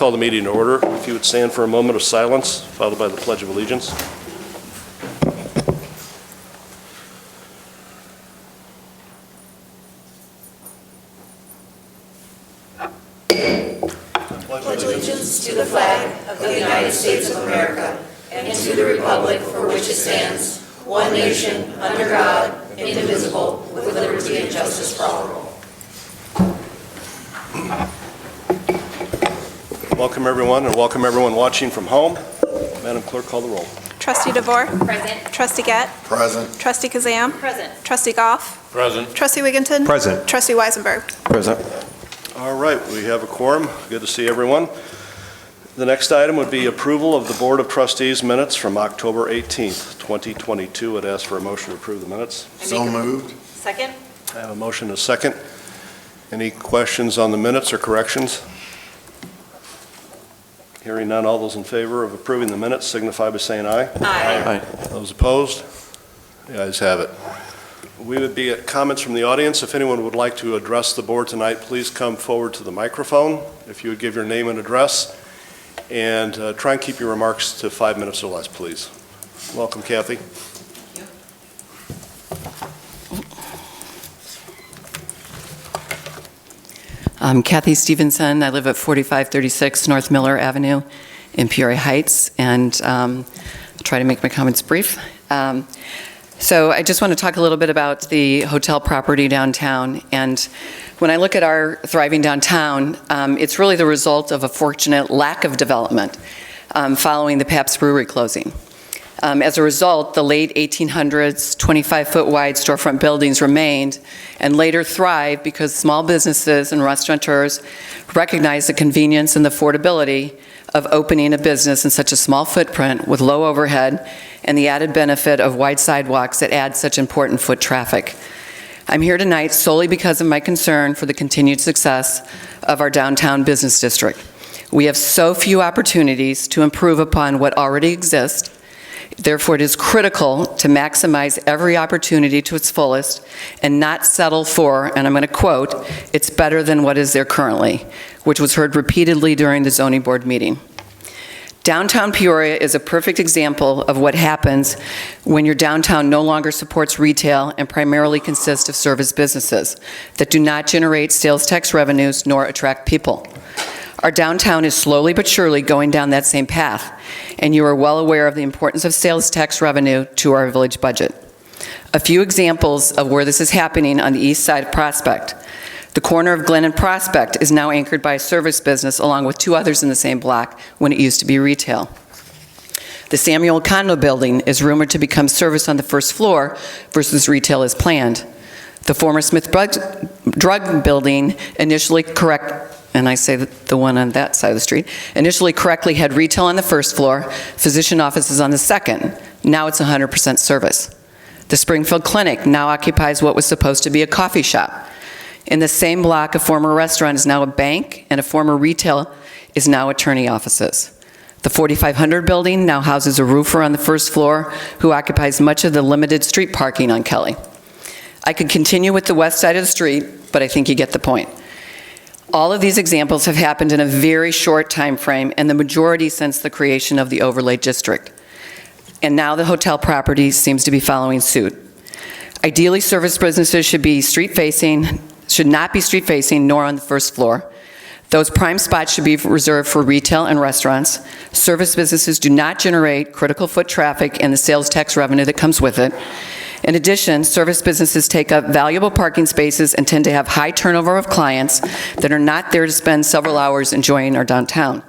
call the meeting to order. If you would stand for a moment of silence, followed by the Pledge of Allegiance. Pledge allegiance to the flag of the United States of America and to the republic for which it stands, one nation, under God, indivisible, with liberty and justice for all. Welcome everyone, and welcome everyone watching from home. Madam Clerk, call the roll. Trustee DeVore? Present. Trustee Gett? Present. Trustee Kazam? Present. Trustee Goff? Present. Trustee Wigginton? Present. Trustee Weisenberg? Present. All right, we have a quorum. Good to see everyone. The next item would be approval of the Board of Trustees minutes from October 18th, 2022. I'd ask for a motion to approve the minutes. So moved. Second. I have a motion and a second. Any questions on the minutes or corrections? Hearing none, all those in favor of approving the minutes signify by saying aye. Aye. Those opposed? The ayes have it. We would be at comments from the audience. If anyone would like to address the board tonight, please come forward to the microphone. If you would give your name and address, and try and keep your remarks to 5 minutes or less, please. Welcome, Kathy. I'm Kathy Stevenson. I live at 4536 North Miller Avenue in Peoria Heights, and I'll try to make my comments brief. So I just want to talk a little bit about the hotel property downtown. And when I look at our thriving downtown, it's really the result of a fortunate lack of development following the Pabst Brewery closing. As a result, the late 1800s, 25-foot wide storefront buildings remained and later thrived because small businesses and restaurateurs recognized the convenience and the affordability of opening a business in such a small footprint with low overhead and the added benefit of wide sidewalks that add such important foot traffic. I'm here tonight solely because of my concern for the continued success of our downtown business district. We have so few opportunities to improve upon what already exists. Therefore, it is critical to maximize every opportunity to its fullest and not settle for, and I'm going to quote, "it's better than what is there currently," which was heard repeatedly during the zoning board meeting. Downtown Peoria is a perfect example of what happens when your downtown no longer supports retail and primarily consists of service businesses that do not generate sales tax revenues nor attract people. Our downtown is slowly but surely going down that same path, and you are well aware of the importance of sales tax revenue to our village budget. A few examples of where this is happening on the east side of Prospect. The corner of Glen and Prospect is now anchored by a service business along with two others in the same block when it used to be retail. The Samuel Condo building is rumored to become service on the first floor versus retail as planned. The former Smith Drug building initially and I say that the one on that side of the street, initially correctly had retail on the first floor, physician offices on the second. Now it's 100% service. The Springfield Clinic now occupies what was supposed to be a coffee shop. In the same block, a former restaurant is now a bank, and a former retail is now attorney offices. The 4500 building now houses a roofer on the first floor who occupies much of the limited street parking on Kelly. I could continue with the west side of the street, but I think you get the point. All of these examples have happened in a very short time frame, and the majority since the creation of the overlay district. And now the hotel property seems to be following suit. Ideally, service businesses should not be street facing nor on the first floor. Those prime spots should be reserved for retail and restaurants. Service businesses do not generate critical foot traffic and the sales tax revenue that comes with it. In addition, service businesses take up valuable parking spaces and tend to have high turnover of clients that are not there to spend several hours enjoying our downtown.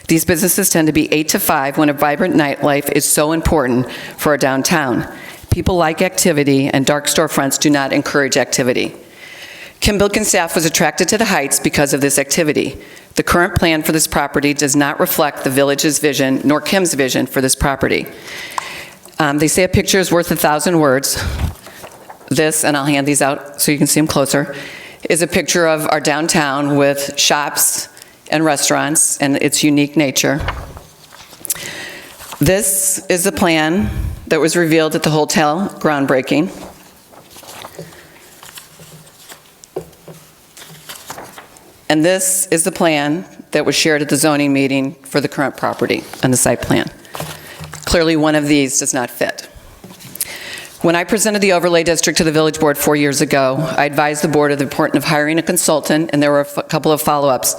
These businesses tend to be 8 to 5 when a vibrant nightlife is so important for our downtown. People like activity, and dark storefronts do not encourage activity. Kim Bilkin's staff was attracted to the Heights because of this activity. The current plan for this property does not reflect the village's vision nor Kim's vision for this property. They say a picture is worth 1,000 words. This, and I'll hand these out so you can see them closer, is a picture of our downtown with shops and restaurants and its unique nature. This is the plan that was revealed at the hotel groundbreaking. And this is the plan that was shared at the zoning meeting for the current property and the site plan. Clearly, one of these does not fit. When I presented the overlay district to the village board 4 years ago, I advised the board of the importance of hiring a consultant, and there were a couple of follow-ups.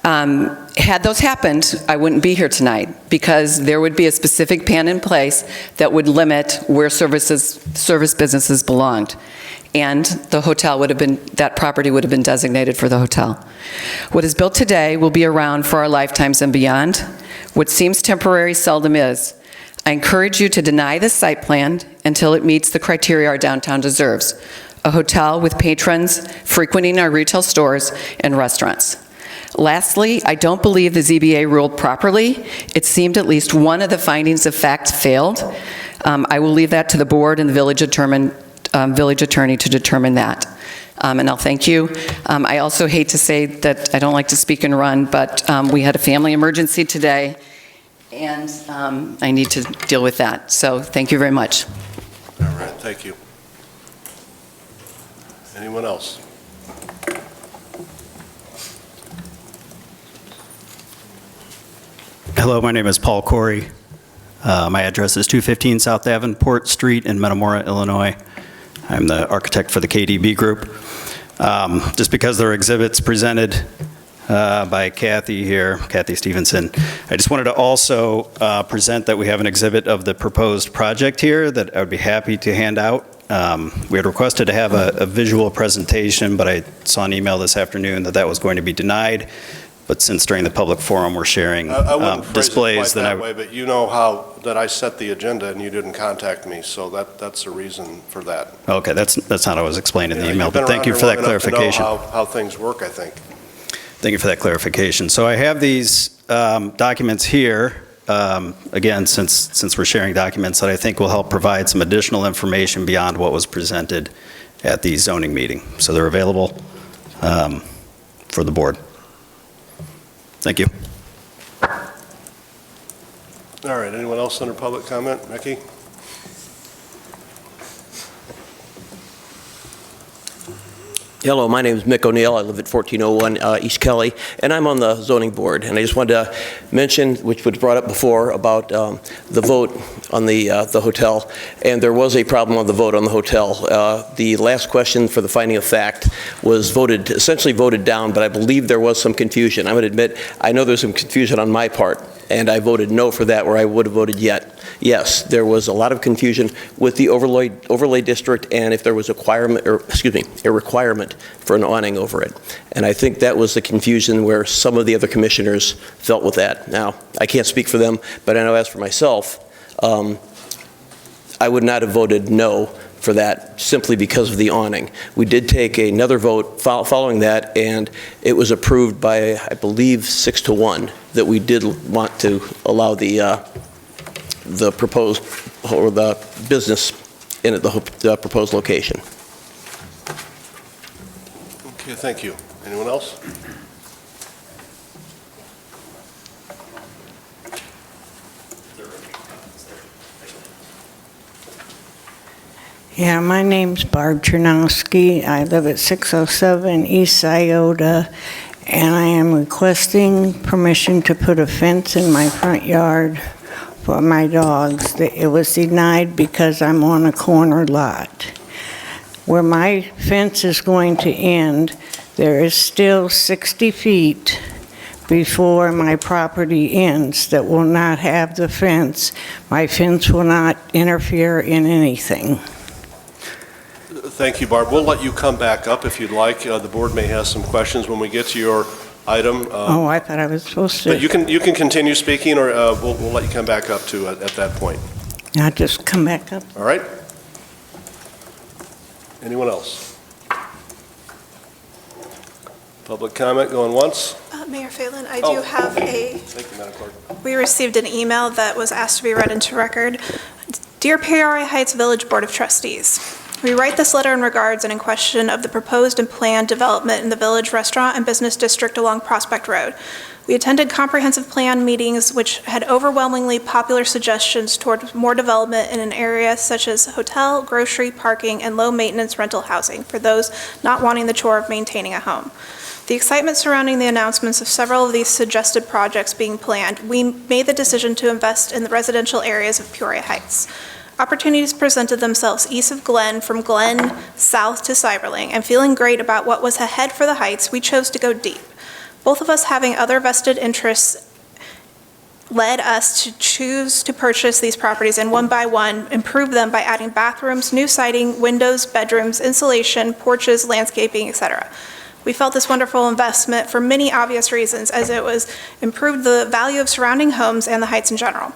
Had those happened, I wouldn't be here tonight, because there would be a specific plan in place that would limit where service businesses belonged. And the hotel would have been, that property would have been designated for the hotel. What is built today will be around for our lifetimes and beyond. What seems temporary seldom is. I encourage you to deny this site plan until it meets the criteria our downtown deserves: a hotel with patrons frequenting our retail stores and restaurants. Lastly, I don't believe the ZBA ruled properly. It seemed at least one of the findings of fact failed. I will leave that to the board and the village attorney to determine that. And I'll thank you. I also hate to say that I don't like to speak and run, but we had a family emergency today, and I need to deal with that. So thank you very much. All right, thank you. Anyone else? Hello, my name is Paul Corey. My address is 215 South Davenport Street in Metamora, Illinois. I'm the architect for the KDB Group. Just because there are exhibits presented by Kathy here, Kathy Stevenson, I just wanted to also present that we have an exhibit of the proposed project here that I would be happy to hand out. We had requested to have a visual presentation, but I saw an email this afternoon that was going to be denied. But since during the public forum we're sharing I wouldn't phrase displays, it quite that way, but you know how that I set the agenda and you didn't contact me, so that's the reason for that. Okay, that's not what I was explained in the Yeah, email, you've been but thank you around for here that long enough to know clarification. how things work, I think. Thank you for that clarification. So I have these documents here, again, since we're sharing documents that I think will help provide some additional information beyond what was presented at the zoning meeting. So they're available for the board. Thank you. All right, anyone else under public comment? Becky? Hello, my name is Mick O'Neill. I live at 1401 East Kelly, and I'm on the zoning board. And I just wanted to mention, which was brought up before, about the vote on the hotel. And there was a problem on the vote on the hotel. The last question for the finding of fact was essentially voted down, but I believe there was some confusion. I'm going to admit, I know there's some confusion on my part, and I voted no for that where I would have voted yes. There was a lot of confusion with the overlay district, and if there was a requirement for an awning over it. And I think that was the confusion where some of the other commissioners felt with that. Now, I can't speak for them, but I know as for myself, I would not have voted no for that simply because of the awning. We did take another vote following that, and it was approved by, I believe, 6-1 that we did want to allow the proposed, or the business in the proposed location. Okay, thank you. Anyone else? Yeah, my name's Barb Chernowski. I live at 607 East Iota, and I am requesting permission to put a fence in my front yard for my dogs. It was denied because I'm on a corner lot. Where my fence is going to end, there is still 60 feet before my property ends that will not have the fence. My fence will not interfere in anything. Thank you, Barb. We'll let you come back up if you'd like. The board may have some questions when we get to your item. Oh, I thought I was supposed to. But you can continue speaking, or we'll let you come back up to at that point. I'll just come back up. All right? Anyone else? Public comment going once? Mayor Phelan, I do have Thank you, Madam Clerk. we received an email that was asked to be read into record. Dear Peoria Heights Village Board of Trustees, we write this letter in regards and in question of the proposed and planned development in the Village Restaurant and Business District along Prospect Road. We attended comprehensive plan meetings which had overwhelmingly popular suggestions toward more development in an area such as hotel, grocery, parking, and low-maintenance rental housing for those not wanting the chore of maintaining a home. The excitement surrounding the announcements of several of these suggested projects being planned, we made the decision to invest in the residential areas of Peoria Heights. Opportunities presented themselves east of Glen, from Glen south to Cyberling, and feeling great about what was ahead for the Heights, we chose to go deep. Both of us having other vested interests led us to choose to purchase these properties and one by one improve them by adding bathrooms, new siding, windows, bedrooms, insulation, porches, landscaping, etc. We felt this wonderful investment for many obvious reasons, as it was improved the value of surrounding homes and the Heights in general.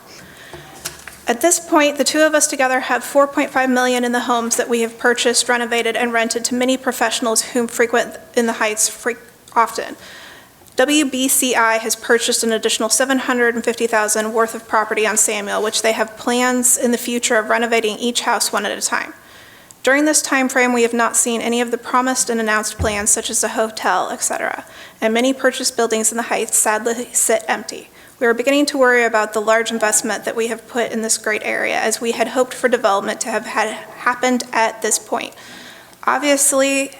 At this point, the two of us together have $4.5 million in the homes that we have purchased, renovated, and rented to many professionals whom frequent in the Heights often. WBCI has purchased an additional $750,000 worth of property on Samuel, which they have plans in the future of renovating each house one at a time. During this time frame, we have not seen any of the promised and announced plans, such as a hotel, etc., and many purchased buildings in the Heights sadly sit empty. We are beginning to worry about the large investment that we have put in this great area, as we had hoped for development to have happened at this point. Obviously,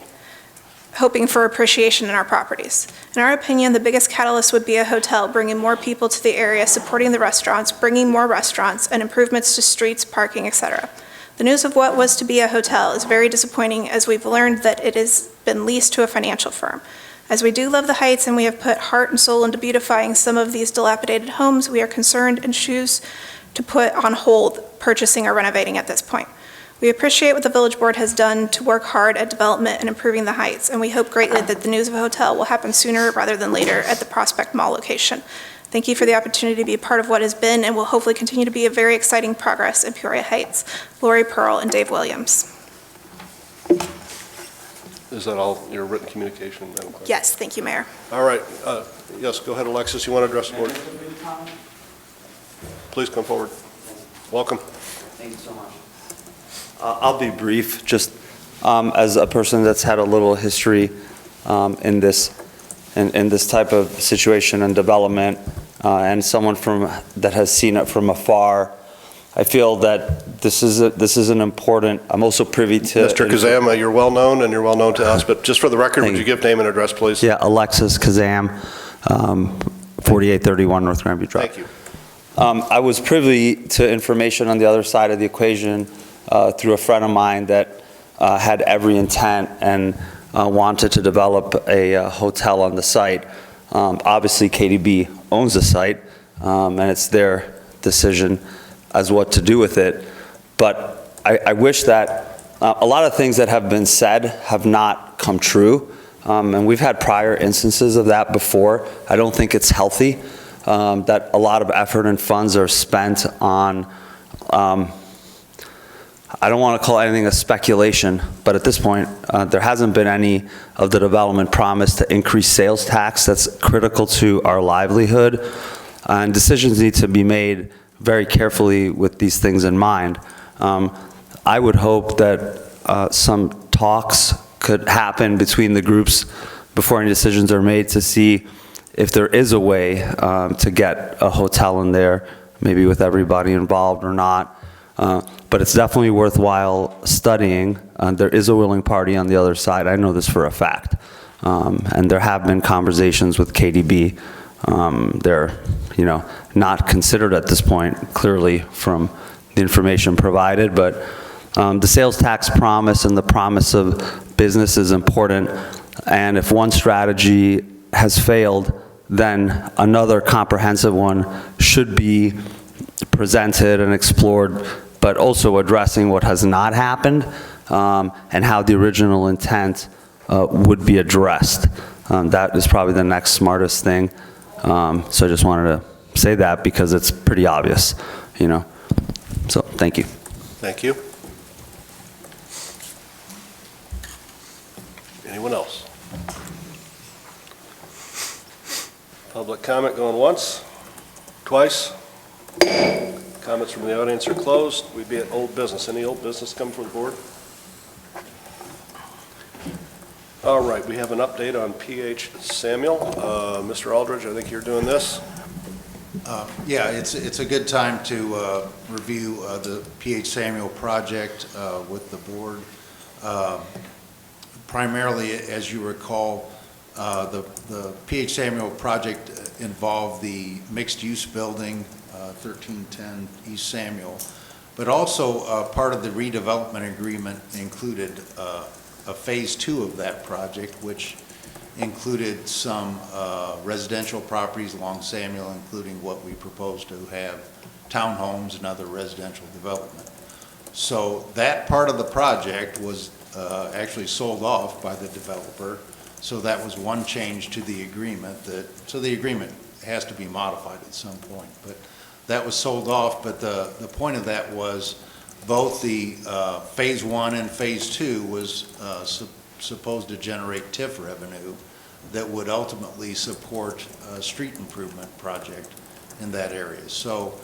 hoping for appreciation in our properties. In our opinion, the biggest catalyst would be a hotel, bringing more people to the area, supporting the restaurants, bringing more restaurants, and improvements to streets, parking, etc. The news of what was to be a hotel is very disappointing, as we've learned that it has been leased to a financial firm. As we do love the Heights and we have put heart and soul into beautifying some of these dilapidated homes, we are concerned and choose to put on hold purchasing or renovating at this point. We appreciate what the Village Board has done to work hard at development and improving the Heights, and we hope greatly that the news of a hotel will happen sooner rather than later at the Prospect Mall location. Thank you for the opportunity to be a part of what has been and will hopefully continue to be a very exciting progress in Peoria Heights. Lori Pearl and Dave Williams. Is that all your written communication, Madam Clerk? Yes, thank you, Mayor. All right. Yes, go ahead, Alexis. You want to address the board? Please come forward. Welcome. Thank you so much. I'll be brief, just as a person that's had a little history in this type of situation and development, and someone that has seen it from afar. I feel that this is an important. I'm also privy to Mr. Kazam. You're well known, and you're well known to us. But just for the record, would you give name and address, please? Yeah, Alexis Kazam, 4831 North Granby Drive. Thank you. I was privy to information on the other side of the equation through a friend of mine that had every intent and wanted to develop a hotel on the site. Obviously, KDB owns the site, and it's their decision as what to do with it. But I wish that a lot of things that have been said have not come true, and we've had prior instances of that before. I don't think it's healthy that a lot of effort and funds are spent on I don't want to call anything a speculation, but at this point, there hasn't been any of the development promised to increase sales tax. That's critical to our livelihood, and decisions need to be made very carefully with these things in mind. I would hope that some talks could happen between the groups before any decisions are made to see if there is a way to get a hotel in there, maybe with everybody involved or not. But it's definitely worthwhile studying. There is a willing party on the other side. I know this for a fact. And there have been conversations with KDB. They're, not considered at this point, clearly from the information provided. But the sales tax promise and the promise of business is important. And if one strategy has failed, then another comprehensive one should be presented and explored, but also addressing what has not happened and how the original intent would be addressed. That is probably the next smartest thing. So I just wanted to say that because it's pretty obvious, So thank you. Thank you. Anyone else? Public comment going once, twice. Comments from the audience are closed. We'd be at old business. Any old business come from the board? All right, we have an update on PH Samuel. Mr. Aldridge, I think you're doing this. Yeah, it's a good time to review the PH Samuel project with the board. Primarily, as you recall, The P.H. Samuel project involved the mixed-use building, 1310 East Samuel, but also part of the redevelopment agreement included a phase 2 of that project, which included some residential properties along Samuel, including what we propose to have townhomes and other residential development. So that part of the project was actually sold off by the developer. So that was one change to the agreement so the agreement has to be modified at some point, but that was sold off. But the point of that was both the phase 1 and phase 2 was supposed to generate TIF revenue that would ultimately support a street improvement project in that area. So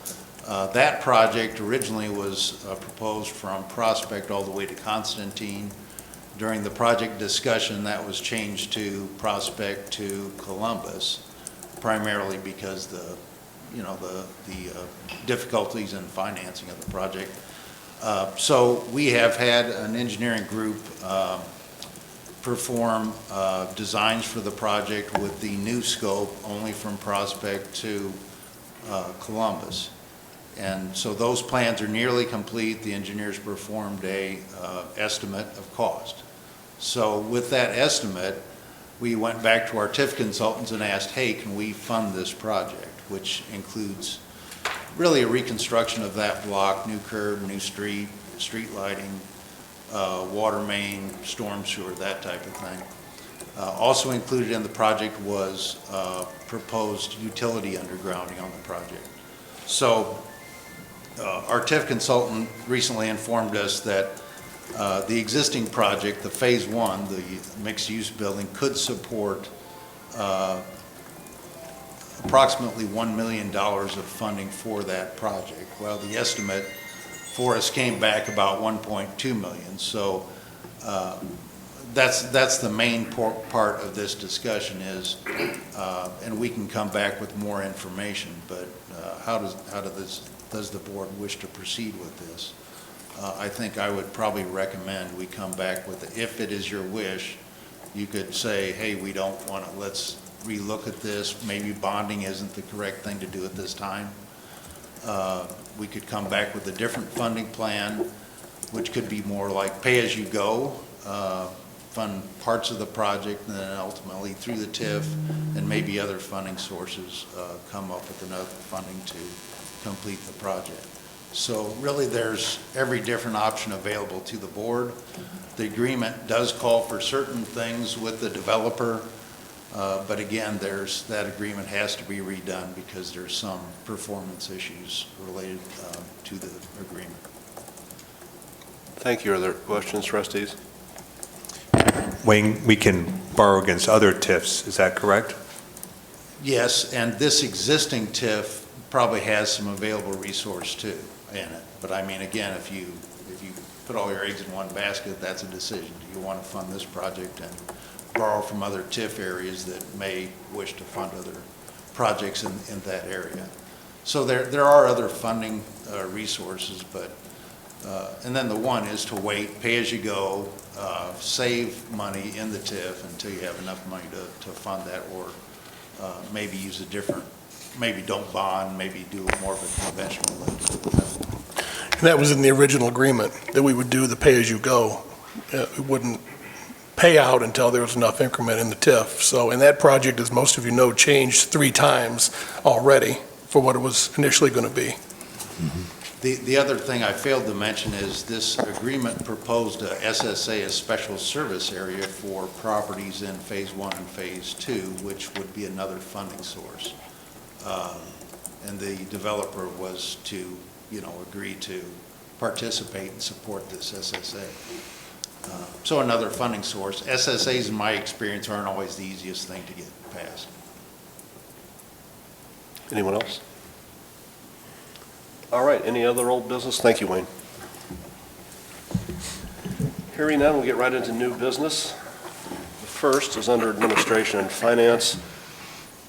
that project originally was proposed from Prospect all the way to Constantine. During the project discussion, that was changed to Prospect to Columbus, primarily because the difficulties in financing of the project. So we have had an engineering group perform designs for the project with the new scope only from Prospect to Columbus. And so those plans are nearly complete. The engineers performed a estimate of cost. So with that estimate, we went back to our TIF consultants and asked, hey, can we fund this project, which includes really a reconstruction of that block, new curb, new street lighting, water main, storm sewer, that type of thing. Also included in the project was proposed utility undergrounding on the project. So our TIF consultant recently informed us that the existing project, the phase 1, the mixed-use building, could support approximately $1 million of funding for that project. Well, the estimate for us came back about $1.2 million. So that's the main part of this discussion is, and we can come back with more information, but how does the board wish to proceed with this? I think I would probably recommend we come back with, if it is your wish, you could say, hey, we don't want to, let's relook at this. Maybe bonding isn't the correct thing to do at this time. We could come back with a different funding plan, which could be more like pay-as-you-go, fund parts of the project, and then ultimately through the TIF and maybe other funding sources come up with enough funding to complete the project. So really there's every different option available to the board. The agreement does call for certain things with the developer, but again, that agreement has to be redone because there's some performance issues related to the agreement. Thank you. Are there questions, trustees? Wayne, we can borrow against other TIFs, is that correct? Yes, and this existing TIF probably has some available resource too in it. But I mean, again, if you put all your eggs in one basket, that's a decision. Do you want to fund this project and borrow from other TIF areas that may wish to fund other projects in that area? So there are other funding resources, but and then the one is to wait, pay as you go, save money in the TIF until you have enough money to fund that, or maybe use a different, maybe don't bond, maybe do more of a conventional lending. And that was in the original agreement, that we would do the pay-as-you-go. It wouldn't pay out until there was enough increment in the TIF. So, and that project, as most of you know, changed 3 times already for what it was initially going to be. The other thing I failed to mention is this agreement proposed a SSA, a special service area for properties in Phase 1 and Phase 2, which would be another funding source. And the developer was to, agree to participate and support this SSA. So another funding source. SSAs, in my experience, aren't always the easiest thing to get passed. Anyone else? All right, any other old business? Thank you, Wayne. Hearing none, we'll get right into new business. The first is under Administration and Finance,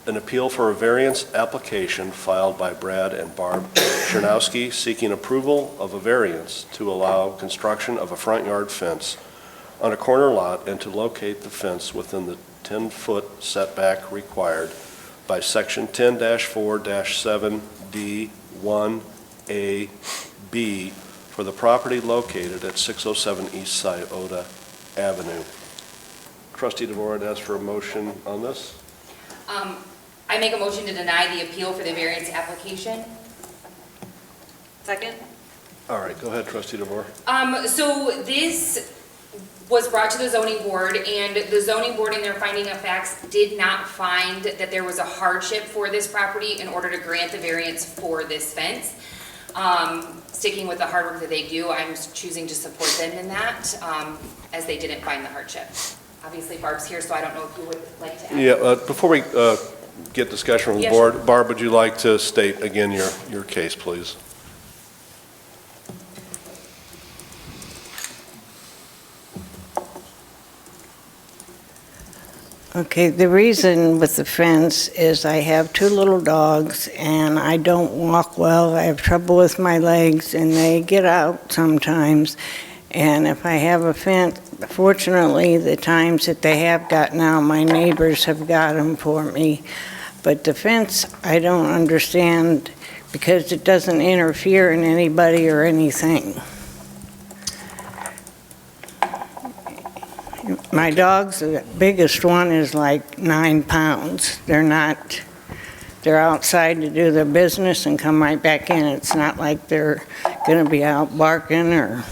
an appeal for a variance application filed by Brad and Barb Chernowski seeking approval of a variance to allow construction of a front yard fence on a corner lot and to locate the fence within the 10-foot setback required by Section 10-4-7D1AB for the property located at 607 East Scioto Avenue. Trustee DeVore would ask for a motion on this. I make a motion to deny the appeal for the variance application. Second? All right, go ahead, Trustee DeVore. So this was brought to the zoning board, and the zoning board in their finding of facts did not find that there was a hardship for this property in order to grant the variance for this fence. Sticking with the hard work that they do, I'm choosing to support them in that, as they didn't find the hardship. Obviously, Barb's here, so I don't know if you would like to add. Yeah, before we get discussion from the Yeah, board, sure. Barb, would you like to state again your case, please? Okay, the reason with the fence is I have two little dogs and I don't walk well. I have trouble with my legs and they get out sometimes. And if I have a fence, fortunately, the times that they have got now, my neighbors have got them for me. But the fence, I don't understand because it doesn't interfere in anybody or anything. My dogs, the biggest one is like 9 pounds. They're outside to do their business and come right back in. It's not like they're gonna be out barking or.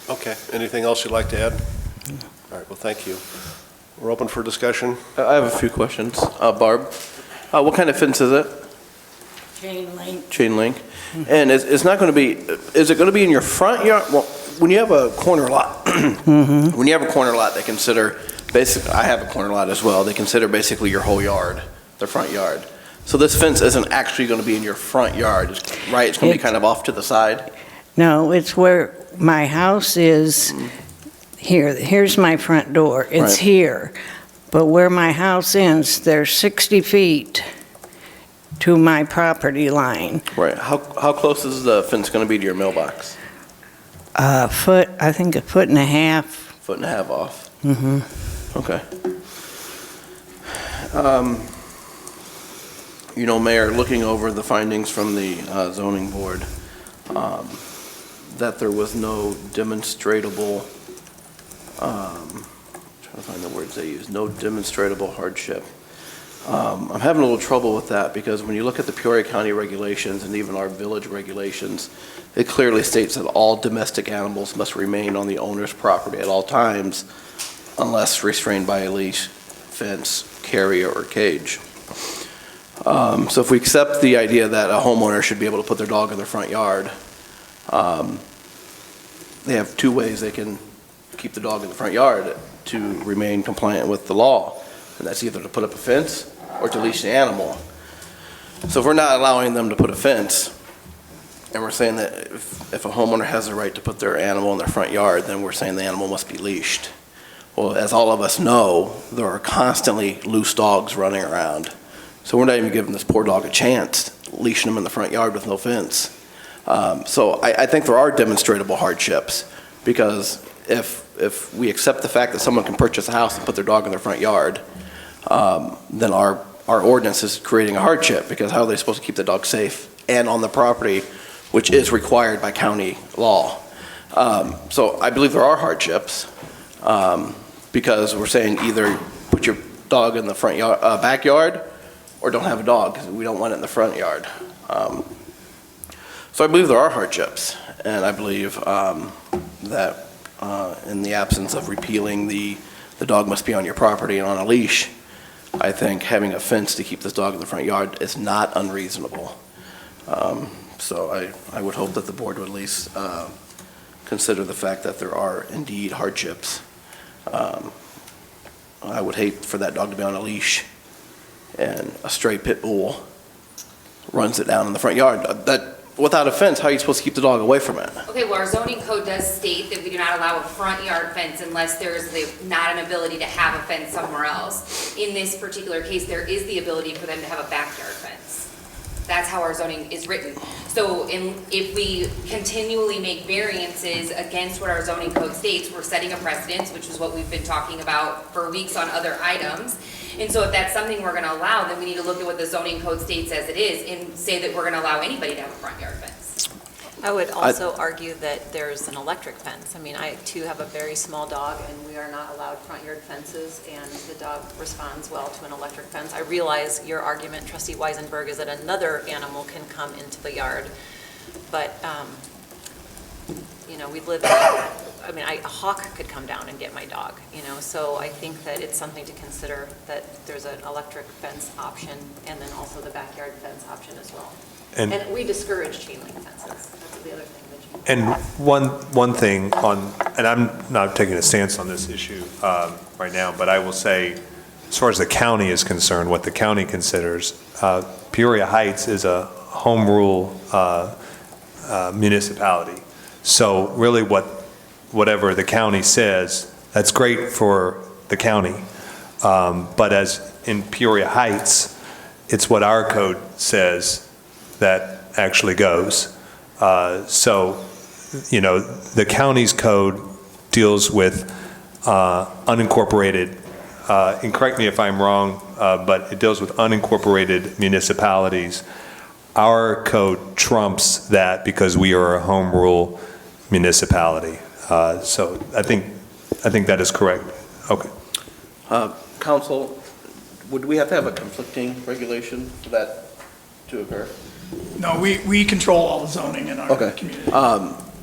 Okay, anything else you'd like to add? All right, well, thank you. We're open for discussion. I have a few questions. Barb, what kind of fence is it? Chain link. Chain link? And it's not going to be, is it going to be in your front yard? Well, when you have a corner lot, when you have a corner lot, they consider, basically, I have a corner lot as well, they consider basically your whole yard, the front yard. So this fence isn't actually going to be in your front yard, right? It's going to be kind of off to the side? No, it's where my house is here. Here's my front door. It's Right. here. But where my house ends, there's 60 feet to my property line. Right. How close is the fence going to be to your mailbox? I think a foot and a half. Foot and a half off. Mm-hmm. Okay. Mayor, looking over the findings from the zoning board, that there was no demonstrable, trying to find the words they use, no demonstrable hardship. I'm having a little trouble with that because when you look at the Peoria County regulations and even our village regulations, it clearly states that all domestic animals must remain on the owner's property at all times unless restrained by a leash, fence, carrier, or cage. So if we accept the idea that a homeowner should be able to put their dog in their front yard, they have two ways they can keep the dog in the front yard to remain compliant with the law. And that's either to put up a fence or to leash the animal. So if we're not allowing them to put a fence, and we're saying that if a homeowner has the right to put their animal in their front yard, then we're saying the animal must be leashed. Well, as all of us know, there are constantly loose dogs running around. So we're not even giving this poor dog a chance, leashing him in the front yard with no fence. So I think there are demonstrable hardships, because if we accept the fact that someone can purchase a house and put their dog in their front yard, then our ordinance is creating a hardship, because how are they supposed to keep the dog safe and on the property, which is required by county law? So I believe there are hardships, because we're saying either put your dog in the front yard, backyard, or don't have a dog, because we don't want it in the front yard. So I believe there are hardships, and I believe that in the absence of repealing the dog must be on your property and on a leash, I think having a fence to keep this dog in the front yard is not unreasonable. So I would hope that the board would at least consider the fact that there are indeed hardships. I would hate for that dog to be on a leash and a stray pit bull runs it down in the front yard. Without a fence, how are you supposed to keep the dog away from it? Okay, well, our zoning code does state that we do not allow a front yard fence unless there's not an ability to have a fence somewhere else. In this particular case, there is the ability for them to have a backyard fence. That's how our zoning is written. So if we continually make variances against what our zoning code states, we're setting a precedence, which is what we've been talking about for weeks on other items. And so if that's something we're gonna allow, then we need to look at what the zoning code states as it is and say that we're gonna allow anybody to have a front yard fence. I would also argue that there's an electric fence. I mean, I too have a very small dog, and we are not allowed front yard fences, and the dog responds well to an electric fence. I realize your argument, Trustee Weisenberg, is that another animal can come into the yard, but, you know, we live, I mean, a hawk could come down and get my dog, you know, so I think that it's something to consider, that there's an electric fence option, and then also the backyard fence option as well. And we discourage chain link fences. That's the other thing that you. And one thing on, and I'm not taking a stance on this issue right now, but I will say, as far as the county is concerned, what the county considers, Peoria Heights is a home rule municipality. So really whatever the county says, that's great for the county. But as in Peoria Heights, it's what our code says that actually goes. So, you know, the county's code deals with unincorporated, and correct me if I'm wrong, but it deals with unincorporated municipalities. Our code trumps that because we are a home rule municipality. So I think that is correct. Okay. Council, would we have to have a conflicting regulation for that to occur? No, we control all the zoning in our community.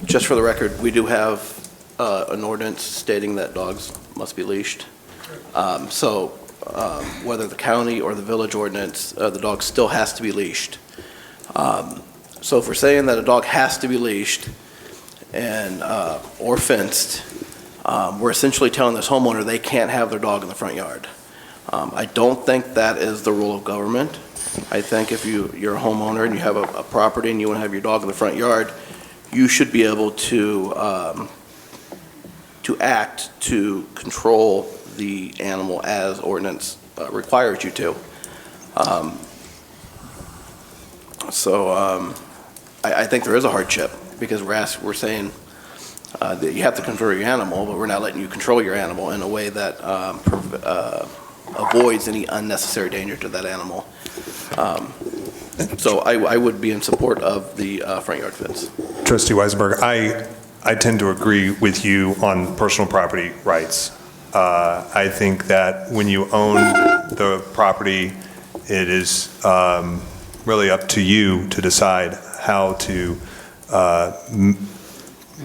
Just for the record, we do have an ordinance stating that dogs must be leashed. So whether the county or the village ordinance, the dog still has to be leashed. So if we're saying that a dog has to be leashed and or fenced, we're essentially telling this homeowner they can't have their dog in the front yard. I don't think that is the rule of government. I think if you're a homeowner and you have a property and you want to have your dog in the front yard, you should be able to act to control the animal as ordinance requires you to. I think there is a hardship because we're saying that you have to control your animal, but we're not letting you control your animal in a way that avoids any unnecessary danger to that animal. So I would be in support of the front yard fence. Trustee Weisenberg, I tend to agree with you on personal property rights. I think that when you own the property, it is really up to you to decide how to,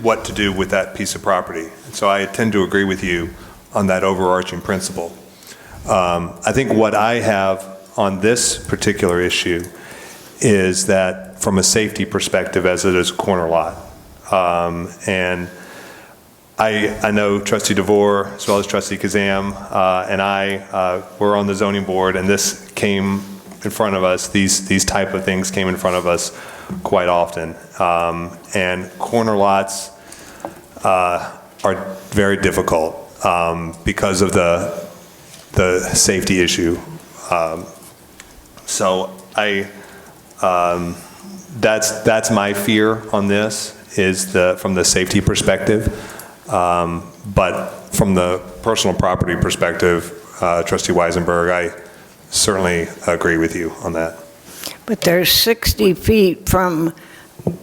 what to do with that piece of property. So I tend to agree with you on that overarching principle. I think what I have on this particular issue is that from a safety perspective, as it is a corner lot. And I know Trustee DeVore, as well as Trustee Kazam, and I were on the zoning board, and this came in front of us, these type of things came in front of us quite often. And corner lots are very difficult because of the safety issue. So that's my fear on this, is from the safety perspective. But from the personal property perspective, Trustee Weisenberg, I certainly agree with you on that. But there's 60 feet from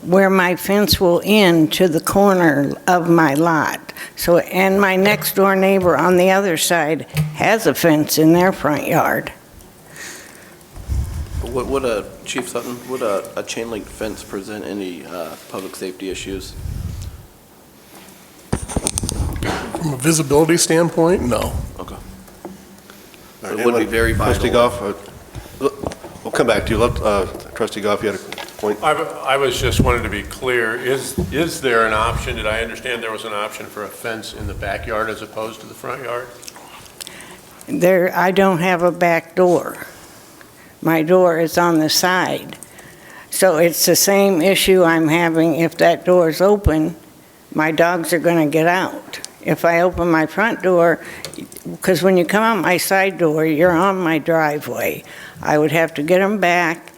where my fence will end to the corner of my lot. So, and my next door neighbor on the other side has a fence in their front yard. Chief Sutton, would a chain link fence present any public safety issues? From a visibility standpoint, no. Okay. So it would be very vital. Trustee Goff, we'll come back to you. Trustee Goff, you had a point? I was just wanting to be clear. Is there an option? Did I understand there was an option for a fence in the backyard as opposed to the front yard? I don't have a back door. My door is on the side. So it's the same issue I'm having. If that door is open, my dogs are going to get out. If I open my front door, because when you come out my side door, you're on my driveway. I would have to get them back,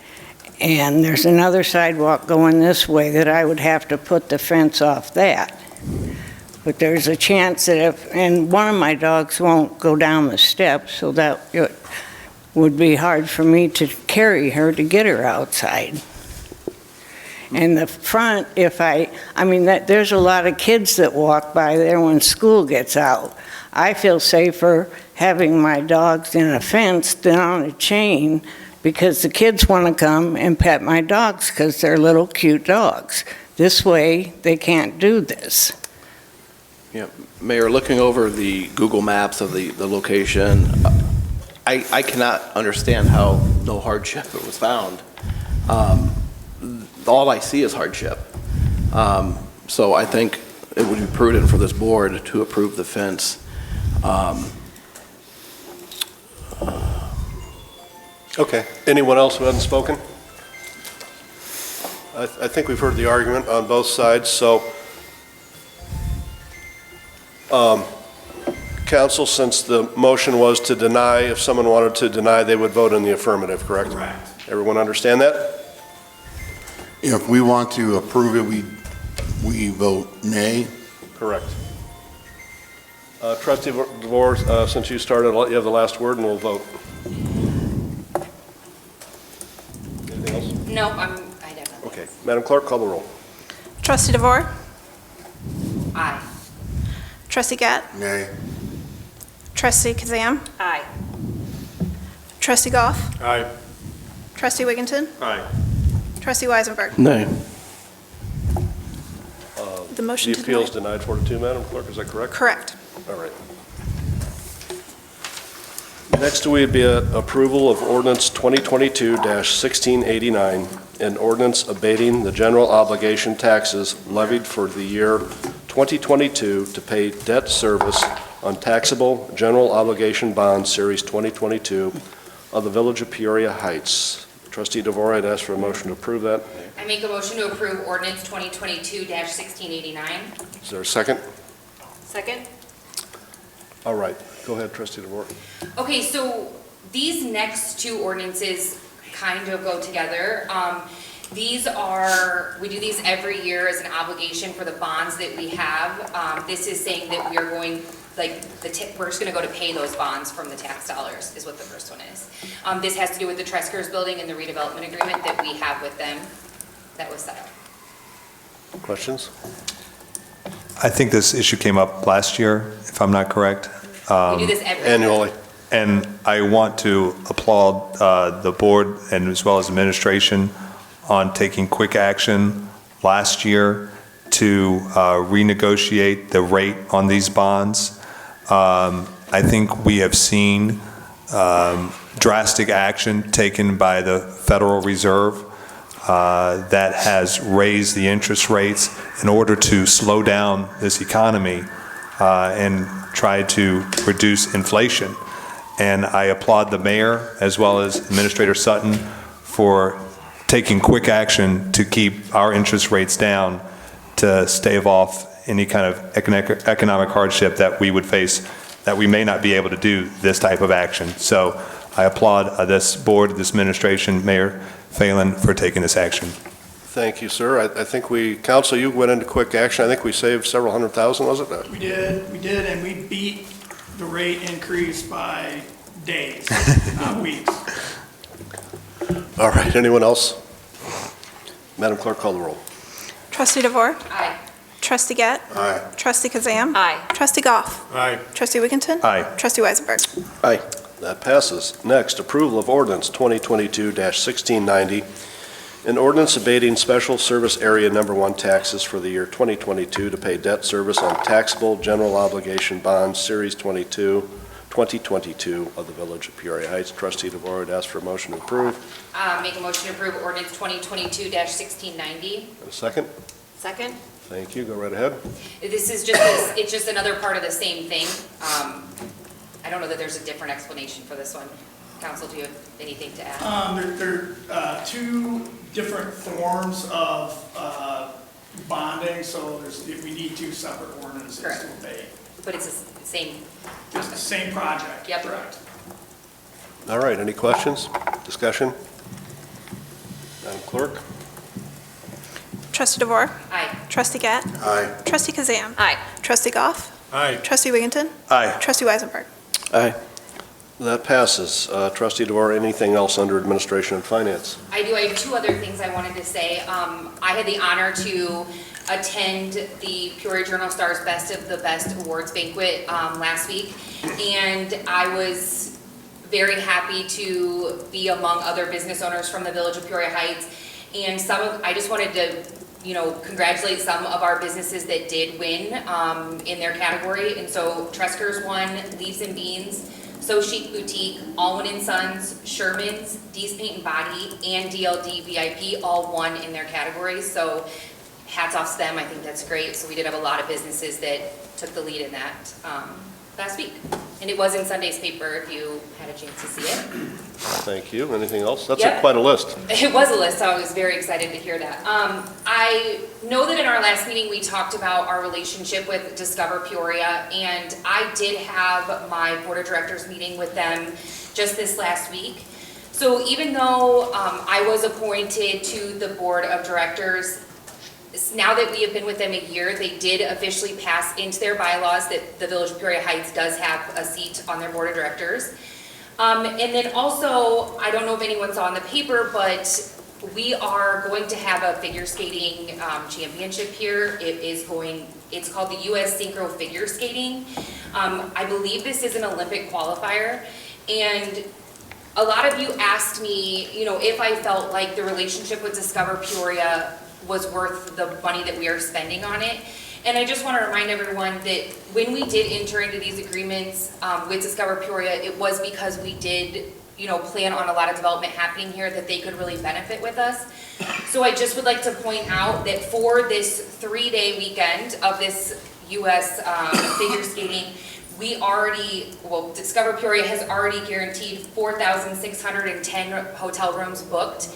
And there's another sidewalk going this way that I would have to put the fence off that. But there's a chance that and one of my dogs won't go down the steps, so that it would be hard for me to carry her to get her outside. And the front, there's a lot of kids that walk by there when school gets out. I feel safer having my dogs in a fence than on a chain, because the kids want to come and pet my dogs because they're little cute dogs. This way, they can't do this. Yeah, Mayor, looking over the Google Maps of the location, I cannot understand how no hardship it was found. All I see is hardship. So I think it would be prudent for this board to approve the fence. Okay. Anyone else who hasn't spoken? I think we've heard the argument on both sides, so council, since the motion was to deny, if someone wanted to deny, they would vote in the affirmative, correct? Correct. Everyone understand that? If we want to approve it, we vote nay. Correct. Trustee DeVore, since you started, I'll let you have the last word and we'll vote. Anything else? No, I definitely. Okay. Madam Clerk, call the roll. Trustee DeVore? Aye. Trustee Gatt? Nay. Trustee Kazam? Aye. Trustee Goff? Aye. Trustee Wigginton? Aye. Trustee Weisenberg? Nay. The motion The to appeal is deny. denied 4-2, Madam Clerk, is that correct? Correct. All right. Next would be approval of ordinance 2022-1689, an ordinance abating the general obligation taxes levied for the year 2022 to pay debt service on taxable general obligation bonds, Series 2022, of the Village of Peoria Heights. Trustee DeVore, I'd ask for a motion to approve that. I make a motion to approve ordinance 2022-1689. Is there a second? Second? All right. Go ahead, Trustee DeVore. Okay, so these next two ordinances kind of go together. We do these every year as an obligation for the bonds that we have. This is saying that we are going, we're just gonna go to pay those bonds from the tax dollars, is what the first one is. This has to do with the Treskers building and the redevelopment agreement that we have with them that was set up. Questions? I think this issue came up last year, if I'm not correct. We do this every year. Annually. And I want to applaud the board and as well as administration on taking quick action last year to renegotiate the rate on these bonds. I think we have seen drastic action taken by the Federal Reserve that has raised the interest rates in order to slow down this economy and try to reduce inflation. And I applaud the mayor as well as Administrator Sutton for taking quick action to keep our interest rates down to stave off any kind of economic hardship that we would face, that we may not be able to do this type of action. So I applaud this board, this administration, Mayor Phelan, for taking this action. Thank you, sir. I think council, you went into quick action. I think we saved several $100,000, was it? We did, and we beat the rate increase by days, not weeks. All right, anyone else? Madam Clerk, call the roll. Trustee DeVore? Aye. Trustee Gatt? Aye. Trustee Kazam? Aye. Trustee Goff? Aye. Trustee Wigginton? Aye. Trustee Weisenberg? Aye. That passes. Next, approval of ordinance 2022-1690, an ordinance abating special service area number 1 taxes for the year 2022 to pay debt service on taxable general obligation bonds, Series 2022 of the Village of Peoria Heights. Trustee DeVore would ask for a motion to approve. Make a motion to approve ordinance 2022-1690. A second? Second? Thank you. Go right ahead. This is it's just another part of the same thing. I don't know that there's a different explanation for this one. Council, do you have anything to add? There are two different forms of bonding, so we need two separate ordinances Correct. to obey. But it's the same. It's the same project. Yep. Correct. All right, any questions? Discussion? Madam Clerk? Trustee DeVore? Aye. Trustee Gatt? Aye. Trustee Kazam? Aye. Trustee Goff? Aye. Trustee Wigginton? Aye. Trustee Weisenberg? Aye. That passes. Trustee DeVore, anything else under Administration and Finance? I do. I have two other things I wanted to say. I had the honor to attend the Peoria Journal-Star's Best of the Best Awards banquet last week, and I was very happy to be among other business owners from the Village of Peoria Heights. And I just wanted to, congratulate some of our businesses that did win in their category. And so Tresker's won, Leaves and Beans, So Chic Boutique, Allwyn & Sons, Sherman's, D's Paint and Body, and DLD VIP all won in their categories. So hats off to them. I think that's great. So we did have a lot of businesses that took the lead in that last week. And it was in Sunday's paper if you had a chance to see it. Thank you. Anything else? That's Yep. quite a list. It was a list, so I was very excited to hear that. I know that in our last meeting, we talked about our relationship with Discover Peoria, and I did have my board of directors meeting with them just this last week. So even though I was appointed to the board of directors, now that we have been with them a year, they did officially pass into their bylaws that the Village of Peoria Heights does have a seat on their board of directors. And then also, I don't know if anyone saw in the paper, but we are going to have a figure skating championship here. It's called the U.S. Synchro Figure Skating. I believe this is an Olympic qualifier. And a lot of you asked me, if I felt like the relationship with Discover Peoria was worth the money that we are spending on it. And I just want to remind everyone that when we did enter into these agreements with Discover Peoria, it was because we did, plan on a lot of development happening here that they could really benefit with us. So I just would like to point out that for this 3-day weekend of this U.S. figure skating, Discover Peoria has already guaranteed 4,610 hotel rooms booked.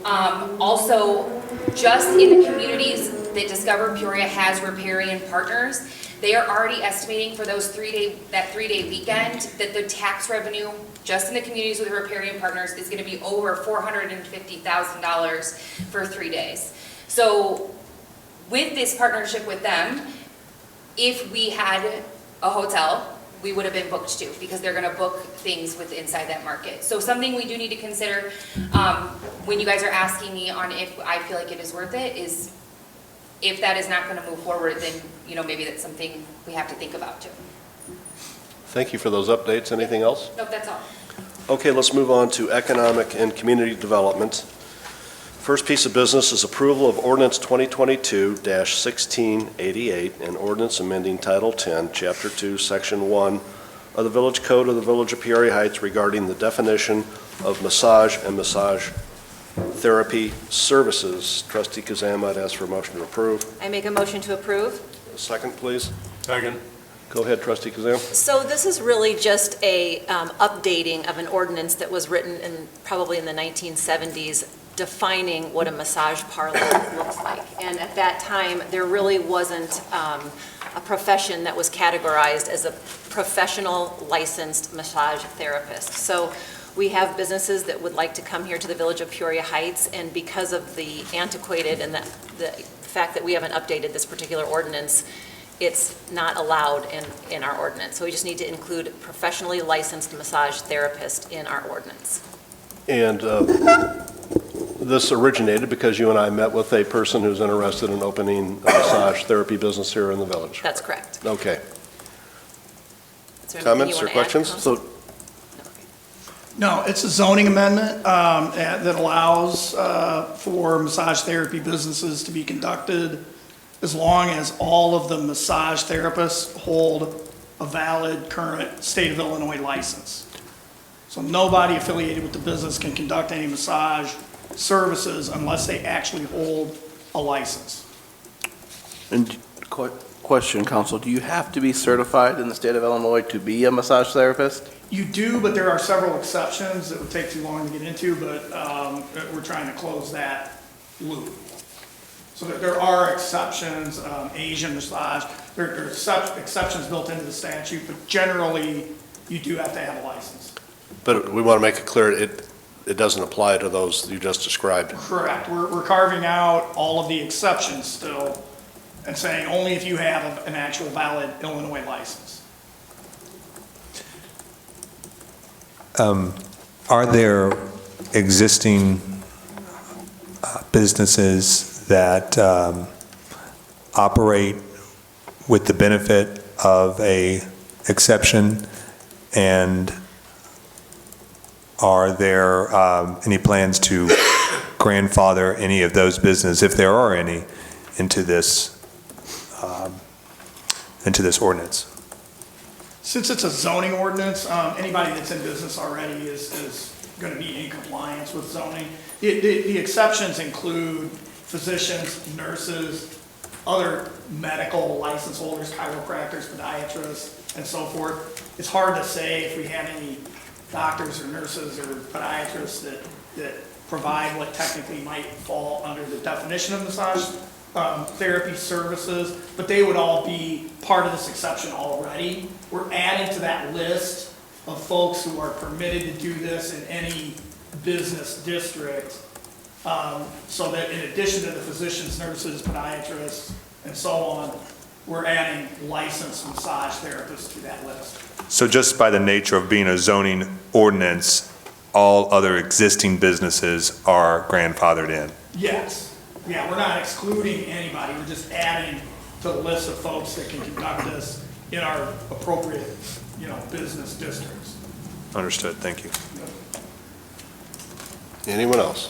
Also, just in the communities that Discover Peoria has riparian partners, they are already estimating for that 3-day weekend that the tax revenue just in the communities with riparian partners is going to be over $450,000 for 3 days. So with this partnership with them, if we had a hotel, we would have been booked too, because they're going to book things inside that market. So something we do need to consider when you guys are asking me on if I feel like it is worth it is if that is not going to move forward, then maybe that's something we have to think about too. Thank you for those updates. Anything else? Nope, that's all. Okay, let's move on to economic and community development. First piece of business is approval of ordinance 2022-1688 and ordinance amending Title 10, Chapter 2, Section 1 of the Village Code of the Village of Peoria Heights regarding the definition of massage and massage therapy services. Trustee Kazam, I'd ask for a motion to approve. I make a motion to approve. A second, please. Second. Go ahead, Trustee Kazam. So this is really just a updating of an ordinance that was written probably in the 1970s, defining what a massage parlor looks like. And at that time, there really wasn't a profession that was categorized as a professional licensed massage therapist. So we have businesses that would like to come here to the Village of Peoria Heights, and because of the antiquated and the fact that we haven't updated this particular ordinance, it's not allowed in our ordinance. So we just need to include professionally licensed massage therapist in our ordinance. And this originated because you and I met with a person who's interested in opening a massage therapy business here in the village. That's correct. Okay. Is there anything Comments you or wanna add, questions? Council? No, it's a zoning amendment that allows for massage therapy businesses to be conducted as long as all of the massage therapists hold a valid current state of Illinois license. So nobody affiliated with the business can conduct any massage services unless they actually hold a license. And question, Council, do you have to be certified in the state of Illinois to be a massage therapist? You do, but there are several exceptions that would take too long to get into, but we're trying to close that loop. So there are exceptions, Asian massage, there are such exceptions built into the statute, but generally, you do have to have a license. But we want to make it clear, it doesn't apply to those you just described. Correct. We're carving out all of the exceptions still and saying only if you have an actual valid Illinois license. Are there existing businesses that operate with the benefit of a exception, and are there any plans to grandfather any of those businesses, if there are any, into this ordinance? Since it's a zoning ordinance, anybody that's in business already is going to be in compliance with zoning. The exceptions include physicians, nurses, other medical license holders, chiropractors, podiatrists, and so forth. It's hard to say if we have any doctors or nurses or podiatrists that provide what technically might fall under the definition of massage therapy services, but they would all be part of this exception already. We're adding to that list of folks who are permitted to do this in any business district, so that in addition to the physicians, nurses, podiatrists, and so on, we're adding licensed massage therapists to that list. So just by the nature of being a zoning ordinance, all other existing businesses are grandfathered in? Yes. Yeah, we're not excluding anybody. We're just adding to the list of folks that can conduct this in our appropriate, business districts. Understood. Thank you. Anyone else?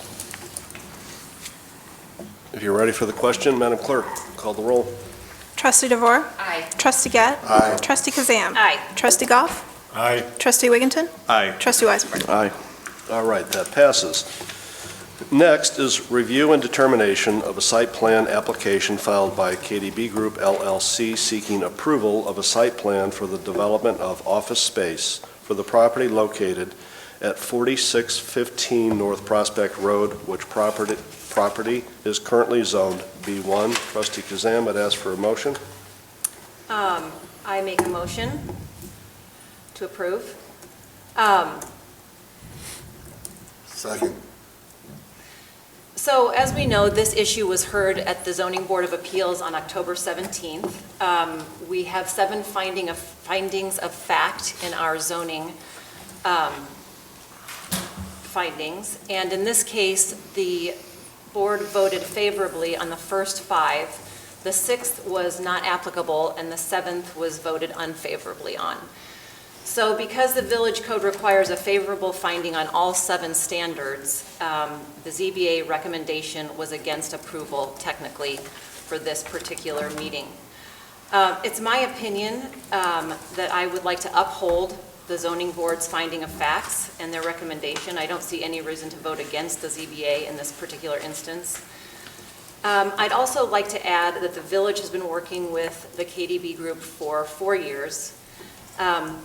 If you're ready for the question, Madam Clerk, call the roll. Trustee DeVore? Aye. Trustee Gett? Aye. Trustee Kazam? Aye. Trustee Goff? Aye. Trustee Wigginton? Aye. Trustee Weisenberg? Aye. All right, that passes. Next is review and determination of a site plan application filed by KDB Group LLC seeking approval of a site plan for the development of office space for the property located at 4615 North Prospect Road, which property is currently zoned B1. Trustee Kazam, I'd ask for a motion. I make a motion to approve. Second. So as we know, this issue was heard at the Zoning Board of Appeals on October 17th. We have 7 findings of fact in our zoning findings. And in this case, the board voted favorably on the first 5. The 6th was not applicable, and the 7th was voted unfavorably on. So because the village code requires a favorable finding on all 7 standards, the ZBA recommendation was against approval technically for this particular meeting. It's my opinion that I would like to uphold the zoning board's finding of facts and their recommendation. I don't see any reason to vote against the ZBA in this particular instance. I'd also like to add that the village has been working with the KDB Group for 4 years.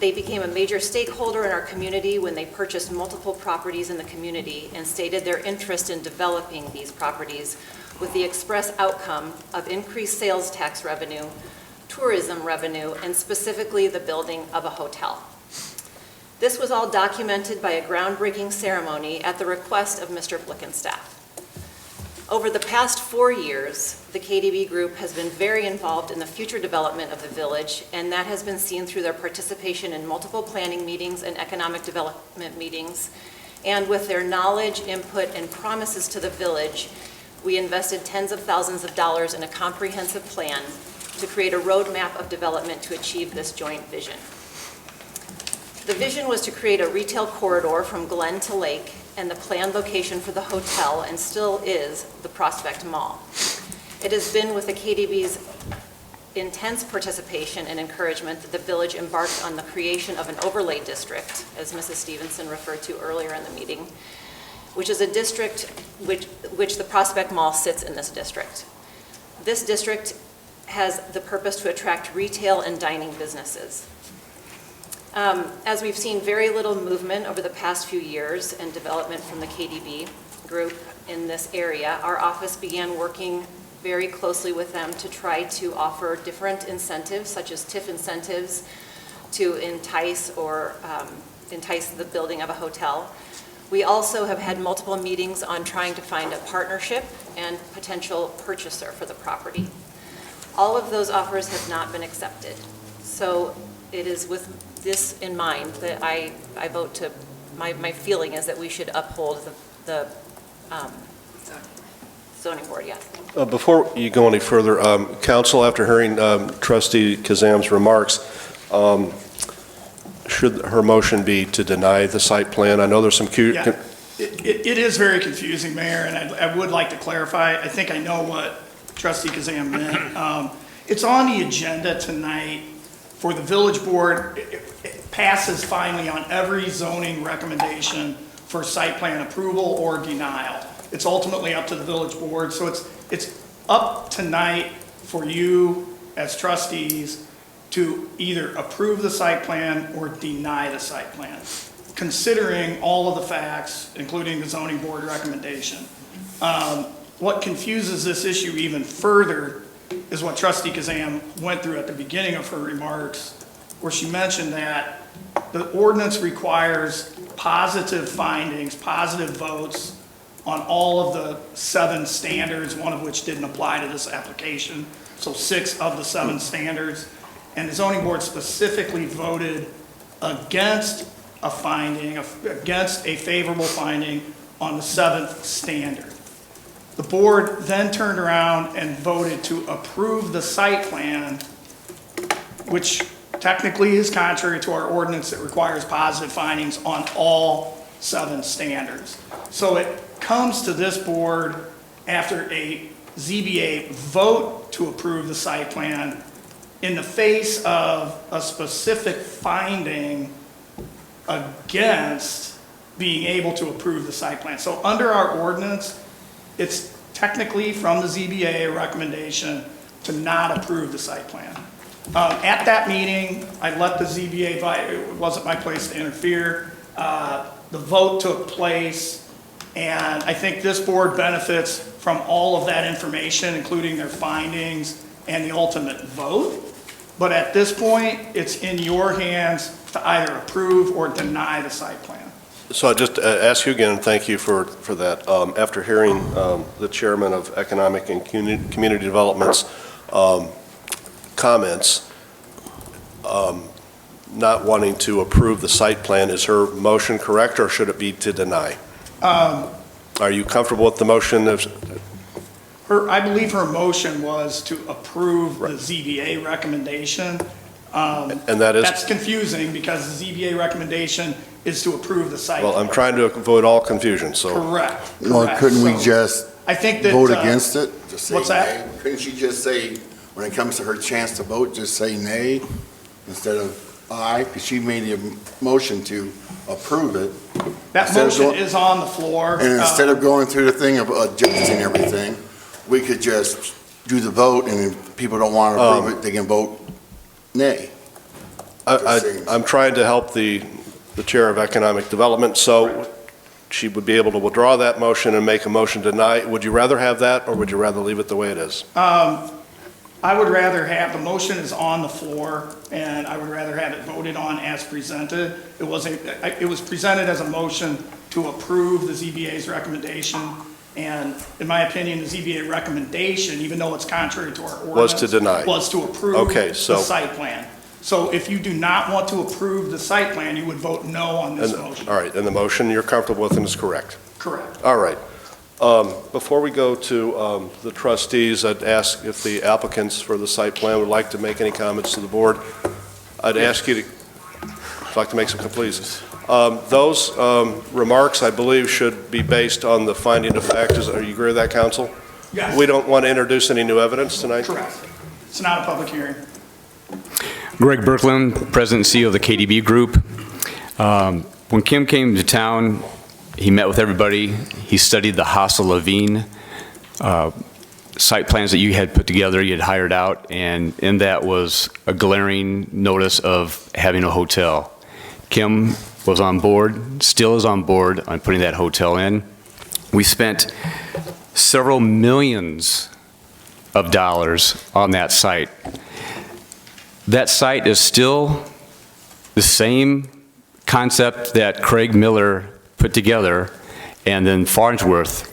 They became a major stakeholder in our community when they purchased multiple properties in the community and stated their interest in developing these properties with the express outcome of increased sales tax revenue, tourism revenue, and specifically the building of a hotel. This was all documented by a groundbreaking ceremony at the request of Mr. Blickenstaff. Over the past 4 years, the KDB Group has been very involved in the future development of the village, and that has been seen through their participation in multiple planning meetings and economic development meetings. And with their knowledge, input, and promises to the village, we invested tens of thousands of dollars in a comprehensive plan to create a roadmap of development to achieve this joint vision. The vision was to create a retail corridor from Glen to Lake, and the planned location for the hotel, and still is, the Prospect Mall. It has been with the KDB's intense participation and encouragement that the village embarked on the creation of an overlay district, as Mrs. Stevenson referred to earlier in the meeting, which is a district which the Prospect Mall sits in this district. This district has the purpose to attract retail and dining businesses. As we've seen very little movement over the past few years and development from the KDB Group in this area, our office began working very closely with them to try to offer different incentives, such as TIF incentives, to entice the building of a hotel. We also have had multiple meetings on trying to find a partnership and potential purchaser for the property. All of those offers have not been accepted. So it is with this in mind that I vote to, my feeling is that we should uphold the zoning board, yes. Before you go any further, council, after hearing trustee Kazam's remarks, should her motion be to deny the site plan? I know there's some Yeah, it is very confusing, Mayor, and I would like to clarify. I think I know what trustee Kazam meant. It's on the agenda tonight for the village board. It passes finally on every zoning recommendation for site plan approval or denial. It's ultimately up to the village board, so it's up tonight for you as trustees to either approve the site plan or deny the site plan, considering all of the facts, including the zoning board recommendation. What confuses this issue even further is what trustee Kazam went through at the beginning of her remarks, where she mentioned that the ordinance requires positive findings, positive votes on all of the 7 standards, one of which didn't apply to this application, so 6 of the 7 standards. And the zoning board specifically voted against a finding, against a favorable finding on the 7th standard. The board then turned around and voted to approve the site plan, which technically is contrary to our ordinance that requires positive findings on all 7 standards. So it comes to this board after a ZBA vote to approve the site plan in the face of a specific finding against being able to approve the site plan. So under our ordinance, it's technically from the ZBA a recommendation to not approve the site plan. At that meeting, I let the ZBA, it wasn't my place to interfere. The vote took place, and I think this board benefits from all of that information, including their findings and the ultimate vote. But at this point, it's in your hands to either approve or deny the site plan. So I just ask you again, and thank you for that. After hearing the chairman of Economic and Community Development's comments, not wanting to approve the site plan, is her motion correct, or should it be to deny? Are you comfortable with the motion? I believe her motion was to approve the ZBA recommendation. And that is? That's confusing because the ZBA recommendation is to approve the site. Well, I'm trying to avoid all confusion, so. Correct. Well, couldn't we just I think that, vote against it? Just say what's that? nay? Couldn't she just say, when it comes to her chance to vote, just say nay instead of aye? Because she made a motion to approve it. That motion is on the floor. And instead of going through the thing of adjusting everything, we could just do the vote, and if people don't want to approve it, they can vote nay. I'm trying to help the chair of economic development, so she would be able to withdraw that motion and make a motion to deny. Would you rather have that, or would you rather leave it the way it is? I would rather have, the motion is on the floor, and I would rather have it voted on as presented. It was presented as a motion to approve the ZBA's recommendation, and in my opinion, the ZBA recommendation, even though it's contrary to our ordinance, Was to deny. was to approve Okay, the so- site plan. So if you do not want to approve the site plan, you would vote no on this motion. All right, and the motion you're comfortable with and is correct? Correct. All right. Before we go to the trustees, I'd ask if the applicants for the site plan would like to make any comments to the board. I'd ask you to, I'd like to make some, please. Those remarks, I believe, should be based on the finding of fact. Are you agree with that, counsel? Yes. We don't want to introduce any new evidence tonight? Correct. It's not a public hearing. Greg Berkland, President and CEO of the KDB Group. When Kim came to town, he met with everybody. He studied the Hassel Levine site plans that you had put together, you had hired out, and in that was a glaring notice of having a hotel. Kim was on board, still is on board on putting that hotel in. We spent several millions of dollars on that site. That site is still the same concept that Craig Miller put together, and then Farnsworth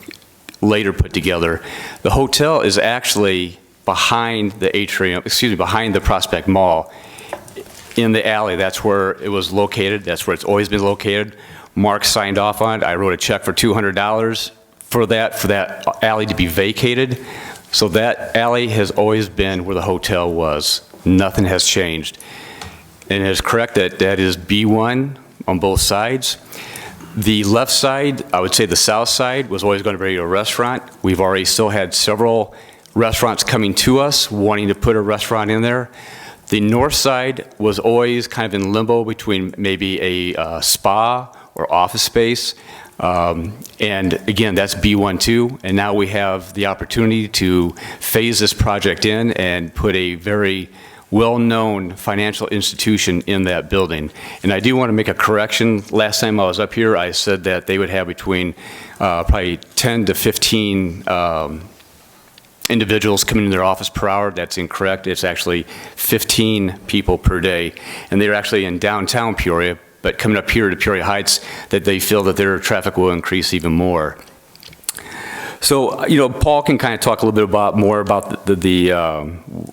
later put together. The hotel is actually behind the atrium, behind the Prospect Mall, in the alley. That's where it was located. That's where it's always been located. Mark signed off on it. I wrote a check for $200 for that alley to be vacated. So that alley has always been where the hotel was. Nothing has changed. And it is correct that that is B1 on both sides. The left side, I would say the south side, was always going to be a restaurant. We've already still had several restaurants coming to us wanting to put a restaurant in there. The north side was always kind of in limbo between maybe a spa or office space. And again, that's B1 too. And now we have the opportunity to phase this project in and put a very well-known financial institution in that building. And I do want to make a correction. Last time I was up here, I said that they would have between probably 10 to 15 individuals coming in their office per hour. That's incorrect. It's actually 15 people per day. And they're actually in downtown Peoria, but coming up here to Peoria Heights, that they feel that their traffic will increase even more. So, you know, Paul can kind of talk a little bit more about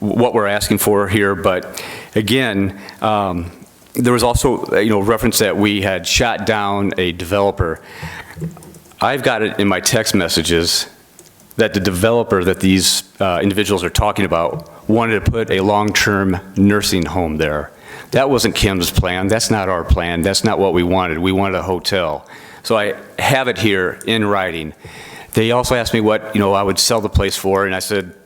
what we're asking for here, but again, there was also, you know, reference that we had shot down a developer. I've got it in my text messages that the developer that these individuals are talking about wanted to put a long-term nursing home there. That wasn't Kim's plan. That's not our plan. That's not what we wanted. We wanted a hotel. So I have it here in writing. They also asked me what, you know, I would sell the place for, and I said,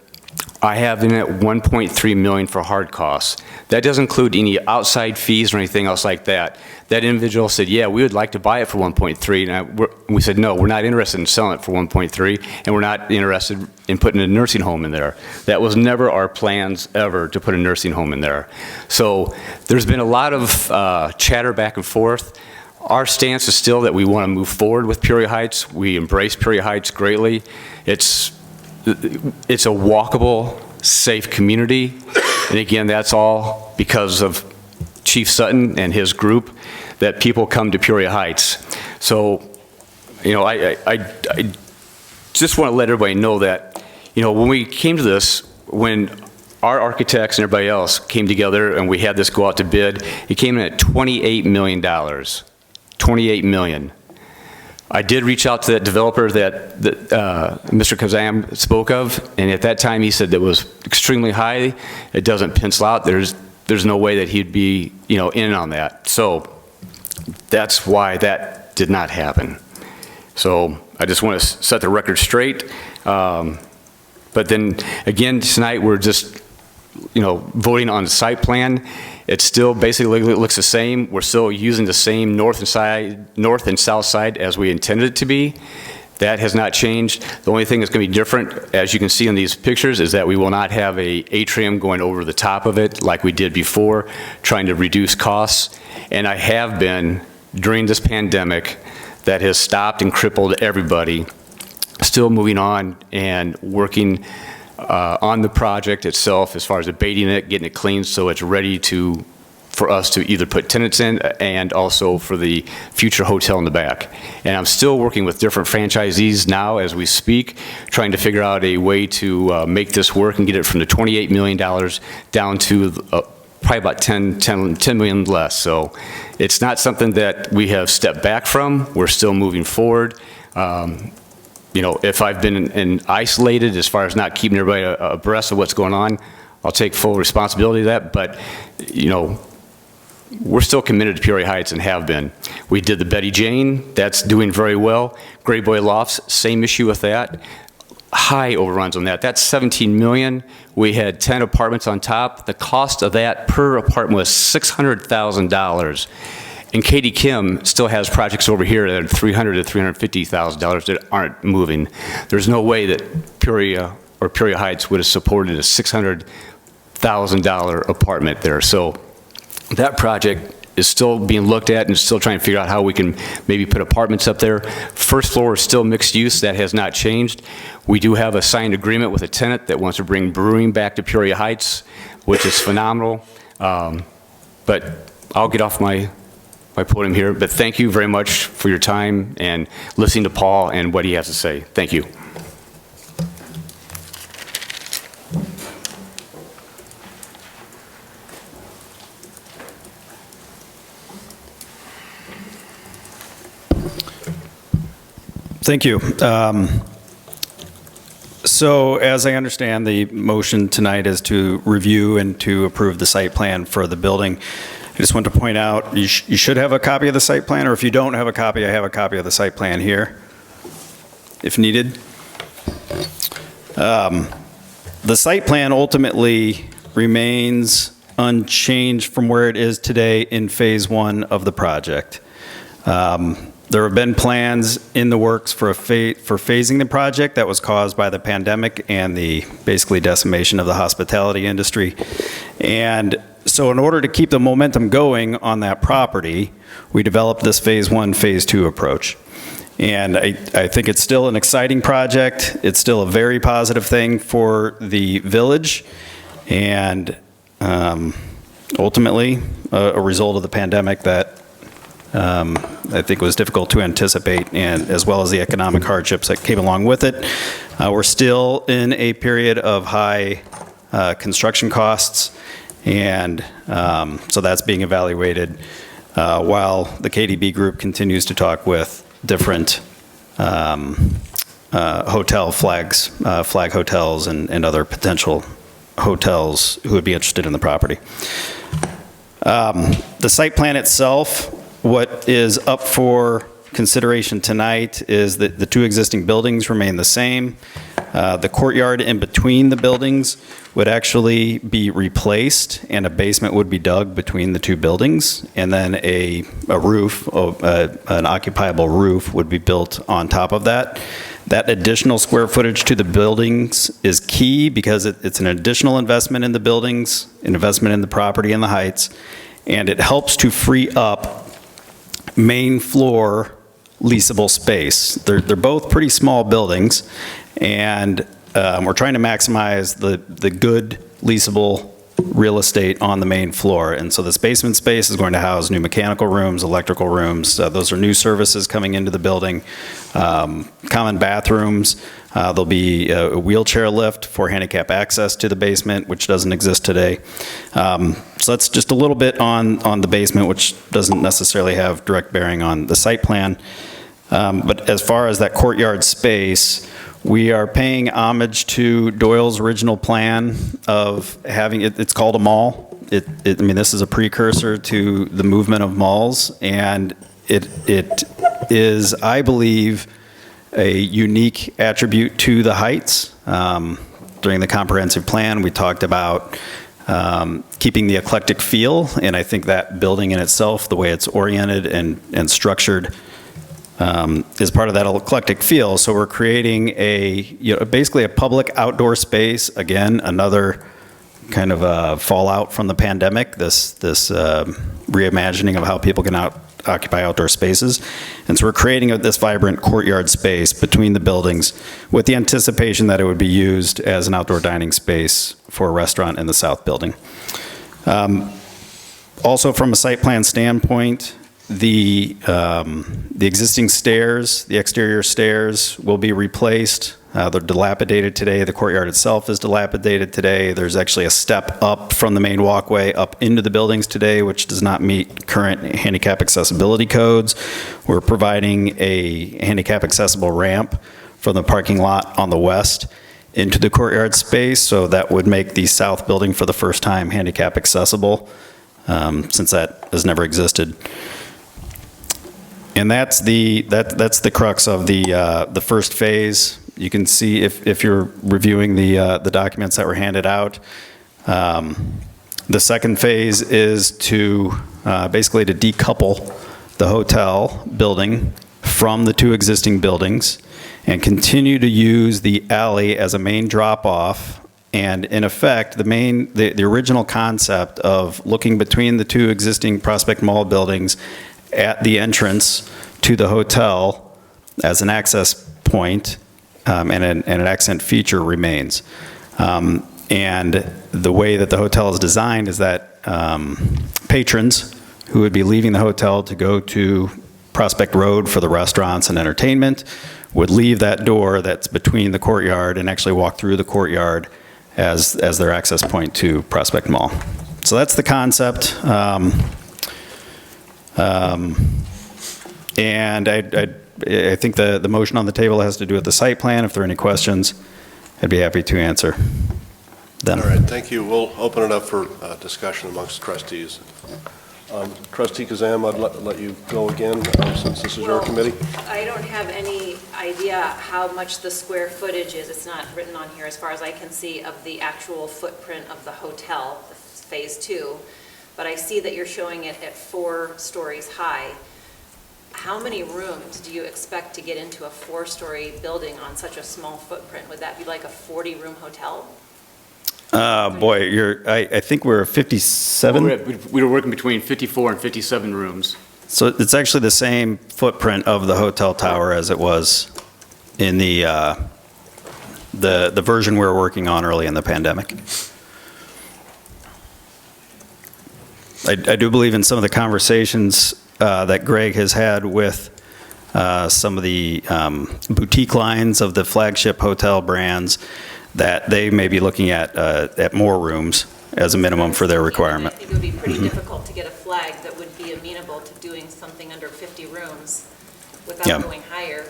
I have in it $1.3 million for hard costs. That doesn't include any outside fees or anything else like that. That individual said, yeah, we would like to buy it for 1.3, and we said, no, we're not interested in selling it for 1.3, and we're not interested in putting a nursing home in there. That was never our plans ever, to put a nursing home in there. So there's been a lot of chatter back and forth. Our stance is still that we want to move forward with Peoria Heights. We embrace Peoria Heights greatly. It's a walkable, safe community. And again, that's all because of Chief Sutton and his group, that people come to Peoria Heights. So, you know, I just want to let everybody know that, you know, when we came to this, when our architects and everybody else came together and we had this go out to bid, it came in at $28 million. $28 million. I did reach out to that developer that Mr. Kazam spoke of, and at that time he said that was extremely high. It doesn't pencil out. There's no way that he'd be, you know, in on that. So that's why that did not happen. So I just want to set the record straight. But then again, tonight we're just, you know, voting on the site plan. It still basically looks the same. We're still using the same north and south side as we intended it to be. That has not changed. The only thing that's going to be different, as you can see in these pictures, is that we will not have a atrium going over the top of it like we did before, trying to reduce costs. And I have been, during this pandemic, that has stopped and crippled everybody, still moving on and working on the project itself as far as abating it, getting it cleaned so it's ready for us to either put tenants in and also for the future hotel in the back. And I'm still working with different franchisees now as we speak, trying to figure out a way to make this work and get it from the $28 million down to probably about 10 million less. So it's not something that we have stepped back from. We're still moving forward. You know, if I've been isolated as far as not keeping everybody abreast of what's going on, I'll take full responsibility of that. But, you know, we're still committed to Peoria Heights and have been. We did the Betty Jane. That's doing very well. Gray Boy Lofts, same issue with that. High overruns on that. That's $17 million. We had 10 apartments on top. The cost of that per apartment was $600,000. And Katie Kim still has projects over here that are $300,000 to $350,000 that aren't moving. There's no way that Peoria or Peoria Heights would have supported a $600,000 apartment there. So that project is still being looked at and still trying to figure out how we can maybe put apartments up there. First floor is still mixed use. That has not changed. We do have a signed agreement with a tenant that wants to bring brewing back to Peoria Heights, which is phenomenal. But I'll get off my my podium here, but thank you very much for your time and listening to Paul and what he has to say. Thank you. Thank you. So as I understand, the motion tonight is to review and to approve the site plan for the building. I just want to point out, you should have a copy of the site plan, or if you don't have a copy, I have a copy of the site plan here, if needed. The site plan ultimately remains unchanged from where it is today in Phase 1 of the project. There have been plans in the works for phasing the project that was caused by the pandemic and the basically decimation of the hospitality industry. And so in order to keep the momentum going on that property, we developed this Phase 1, Phase 2 approach. And I think it's still an exciting project. It's still a very positive thing for the village. And ultimately, a result of the pandemic that I think was difficult to anticipate, and as well as the economic hardships that came along with it. We're still in a period of high construction costs, and so that's being evaluated while the KDB group continues to talk with different hotel flag hotels and other potential hotels who would be interested in the property. The site plan itself, what is up for consideration tonight is that the two existing buildings remain the same. The courtyard in between the buildings would actually be replaced, and a basement would be dug between the two buildings, and then a roof, an occupiable roof would be built on top of that. That additional square footage to the buildings is key because it's an additional investment in the buildings, an investment in the property and the heights, and it helps to free up main floor leasable space. They're both pretty small buildings, and we're trying to maximize the good leasable real estate on the main floor. And so this basement space is going to house new mechanical rooms, electrical rooms. Those are new services coming into the building. Common bathrooms. There'll be a wheelchair lift for handicap access to the basement, which doesn't exist today. So that's just a little bit on the basement, which doesn't necessarily have direct bearing on the site plan. But as far as that courtyard space, we are paying homage to Doyle's original plan of having it's called a mall. I mean, this is a precursor to the movement of malls, and it is, I believe, a unique attribute to the Heights. During the comprehensive plan, we talked about keeping the eclectic feel, and I think that building in itself, the way it's oriented and structured, is part of that eclectic feel. So we're creating basically a public outdoor space. Again, another kind of a fallout from the pandemic, this reimagining of how people can occupy outdoor spaces. And so we're creating this vibrant courtyard space between the buildings with the anticipation that it would be used as an outdoor dining space for a restaurant in the south building. Also, from a site plan standpoint, the existing stairs, the exterior stairs, will be replaced. They're dilapidated today. The courtyard itself is dilapidated today. There's actually a step up from the main walkway up into the buildings today, which does not meet current handicap accessibility codes. We're providing a handicap accessible ramp from the parking lot on the west into the courtyard space, so that would make the south building for the first time handicap accessible, since that has never existed. And that's the crux of the first phase. You can see if you're reviewing the documents that were handed out. The second phase is to basically to decouple the hotel building from the two existing buildings and continue to use the alley as a main drop-off. And in effect, the original concept of looking between the two existing Prospect Mall buildings at the entrance to the hotel as an access point and an accent feature remains. And the way that the hotel is designed is that patrons who would be leaving the hotel to go to Prospect Road for the restaurants and entertainment would leave that door that's between the courtyard and actually walk through the courtyard as their access point to Prospect Mall. So that's the concept. And I think the motion on the table has to do with the site plan. If there are any questions, I'd be happy to answer them. All right, thank you. We'll open it up for discussion amongst trustees. Trustee Kazam, I'd let you go again since this is your committee. I don't have any idea how much the square footage is. It's not written on here as far as I can see of the actual footprint of the hotel, phase 2. But I see that you're showing it at 4 stories high. How many rooms do you expect to get into a 4-story building on such a small footprint? Would that be like a 40-room hotel? Boy, I think we're 57. We were working between 54 and 57 rooms. So it's actually the same footprint of the hotel tower as it was in the version we were working on early in the pandemic. I do believe in some of the conversations that Greg has had with some of the boutique lines of the flagship hotel brands, that they may be looking at more rooms as a minimum for their requirement. I think it would be pretty difficult to get a flag that would be amenable to doing something under 50 rooms without going higher.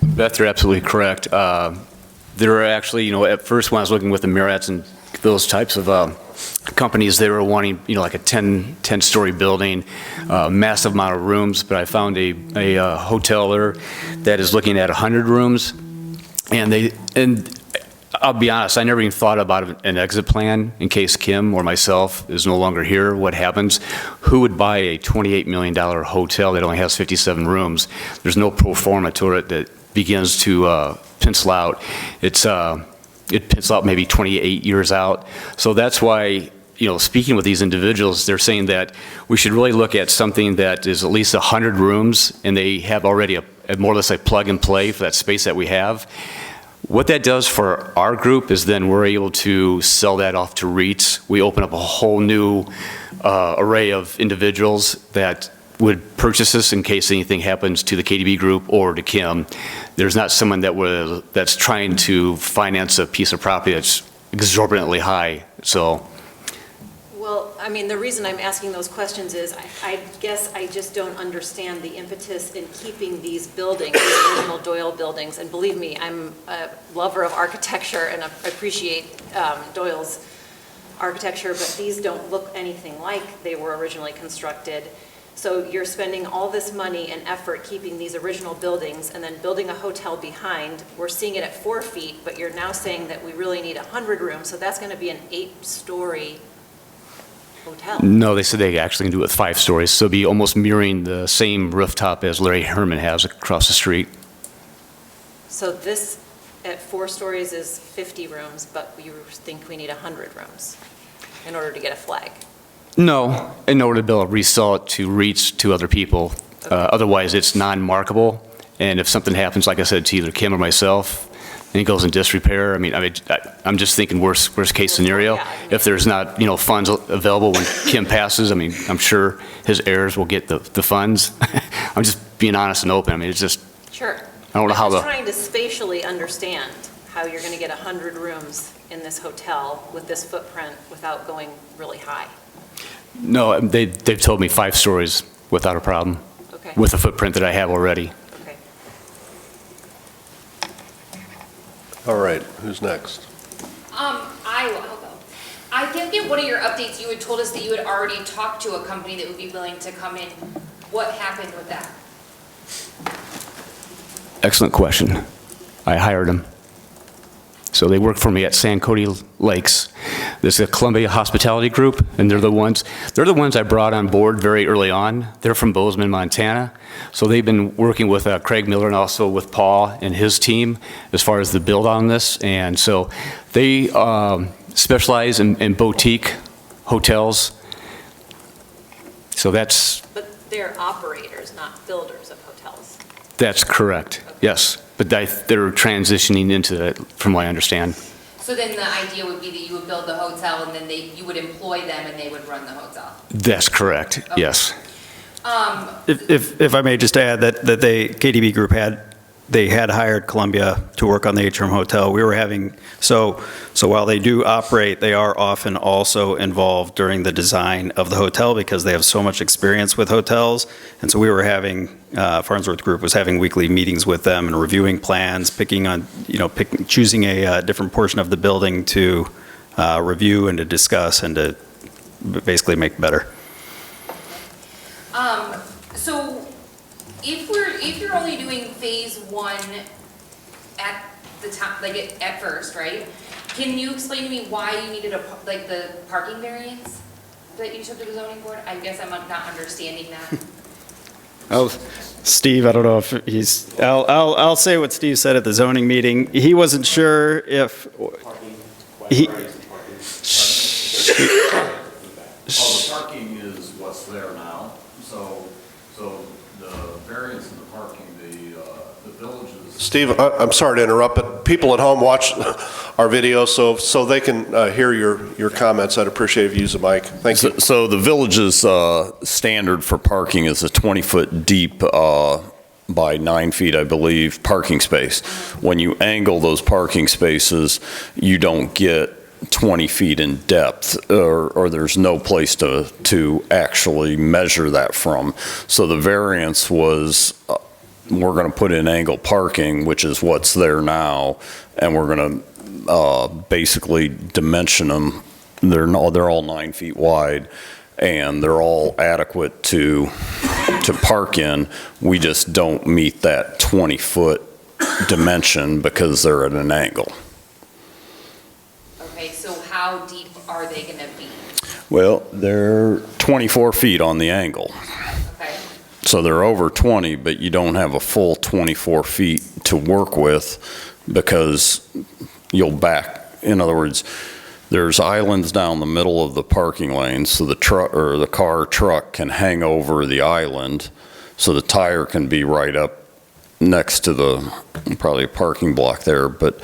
Beth, you're absolutely correct. There are actually, at first when I was looking with the Marriotts and those types of companies, they were wanting, like a 10-story building, massive amount of rooms, but I found a hoteler that is looking at 100 rooms, and I'll be honest, I never even thought about an exit plan in case Kim or myself is no longer here. What happens? Who would buy a $28 million hotel that only has 57 rooms? There's no pro forma to it that begins to pencil out. It pencils out maybe 28 years out. So that's why, speaking with these individuals, they're saying that we should really look at something that is at least 100 rooms, and they have already more or less a plug and play for that space that we have. What that does for our group is then we're able to sell that off to REITs. We open up a whole new array of individuals that would purchase this in case anything happens to the KDB group or to Kim. There's not someone that's trying to finance a piece of property that's exorbitantly high. So, Well, I mean, the reason I'm asking those questions is I guess I just don't understand the impetus in keeping these buildings, these original Doyle buildings. And believe me, I'm a lover of architecture and I appreciate Doyle's architecture, but these don't look anything like they were originally constructed. So you're spending all this money and effort keeping these original buildings and then building a hotel behind. We're seeing it at 4 feet, but you're now saying that we really need 100 rooms, so that's going to be an 8-story hotel. no, they said they actually can do it with 5 stories, so it'll be almost mirroring the same rooftop as Larry Herman has across the street. So this at 4 stories is 50 rooms, but you think we need 100 rooms in order to get a flag? No, in order to be able to resell it to REITs to other people. Otherwise, it's non-marketable. And if something happens, like I said, to either Kim or myself, and it goes in disrepair, I'm just thinking worst case scenario. If there's not, funds available when Kim passes, I'm sure his heirs will get the funds. I'm just being honest and open. It's just, Sure. I don't know how I'm just trying to spatially understand how you're going to get 100 rooms in this hotel with this footprint without going really high. No, they've told me 5 stories without a problem. Okay. With the footprint that I have already. Okay. All right, who's next? I'll go. I think in one of your updates, you had told us that you had already talked to a company that would be willing to come in. What happened with that? Excellent question. I hired them. So they work for me at San Cody Lakes. This is a Columbia Hospitality Group, and they're the ones I brought on board very early on. They're from Bozeman, Montana. So they've been working with Craig Miller and also with Paul and his team as far as the build on this. And so they specialize in boutique hotels. So that's... But they're operators, not builders of hotels. That's correct, yes. But they're transitioning into it, from what I understand. So then the idea would be that you would build the hotel and then you would employ them and they would run the hotel? That's correct, Okay. yes. If I may just add that KDB Group had hired Columbia to work on the atrium hotel. We were having, so while they do operate, they are often also involved during the design of the hotel because they have so much experience with hotels. And so we were having, Farnsworth Group was having weekly meetings with them and reviewing plans, choosing a different portion of the building to review and to discuss and to basically make better. So if you're only doing phase one at the top, like at first, right? Can you explain to me why you needed the parking variance that you took to the zoning board? I guess I'm not understanding that. Oh, Steve, I don't know if he's, I'll say what Steve said at the zoning meeting. He wasn't sure if he. The parking is what's there now, so the variance in the parking, the villages. Steve, I'm sorry to interrupt, but people at home watch our video, so they can hear your comments. I'd appreciate if you use the mic. Thank you. So the village's standard for parking is a 20-foot deep by 9 feet, I believe, parking space. When you angle those parking spaces, you don't get 20 feet in depth, or there's no place to actually measure that from. So the variance was, we're going to put in angle parking, which is what's there now, and we're going to basically dimension them. They're all 9 feet wide, and they're all adequate to park in. We just don't meet that 20-foot dimension because they're at an angle. Okay, so how deep are they gonna be? Well, they're 24 feet on the angle. Okay. So they're over 20, but you don't have a full 24 feet to work with because you'll back. In other words, there's islands down the middle of the parking lane, so the truck or the truck can hang over the island, so the tire can be right up next to the, probably a parking block there, but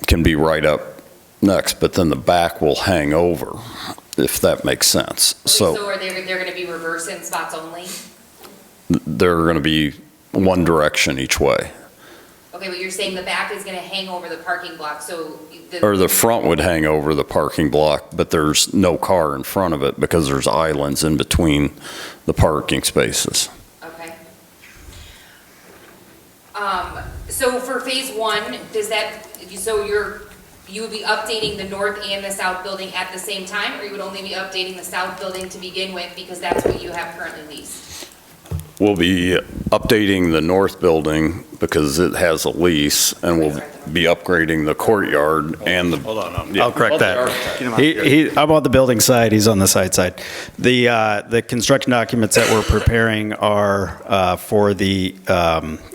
can be right up next, but then the back will hang over, if that makes sense. Okay, so are they're going to be reverse in spots only? They're going to be one direction each way. Okay, but you're saying the back is going to hang over the parking block, so Or the front would hang over the parking block, but there's no car in front of it because there's islands in between the parking spaces. Okay. So for phase one, does that, so you would be updating the north and the south building at the same time, or you would only be updating the south building to begin with because that's what you have currently leased? We'll be updating the north building because it has a lease, and we'll be upgrading the courtyard and the. Hold on, I'll correct that. I'm on the building side, he's on the side. The construction documents that we're preparing are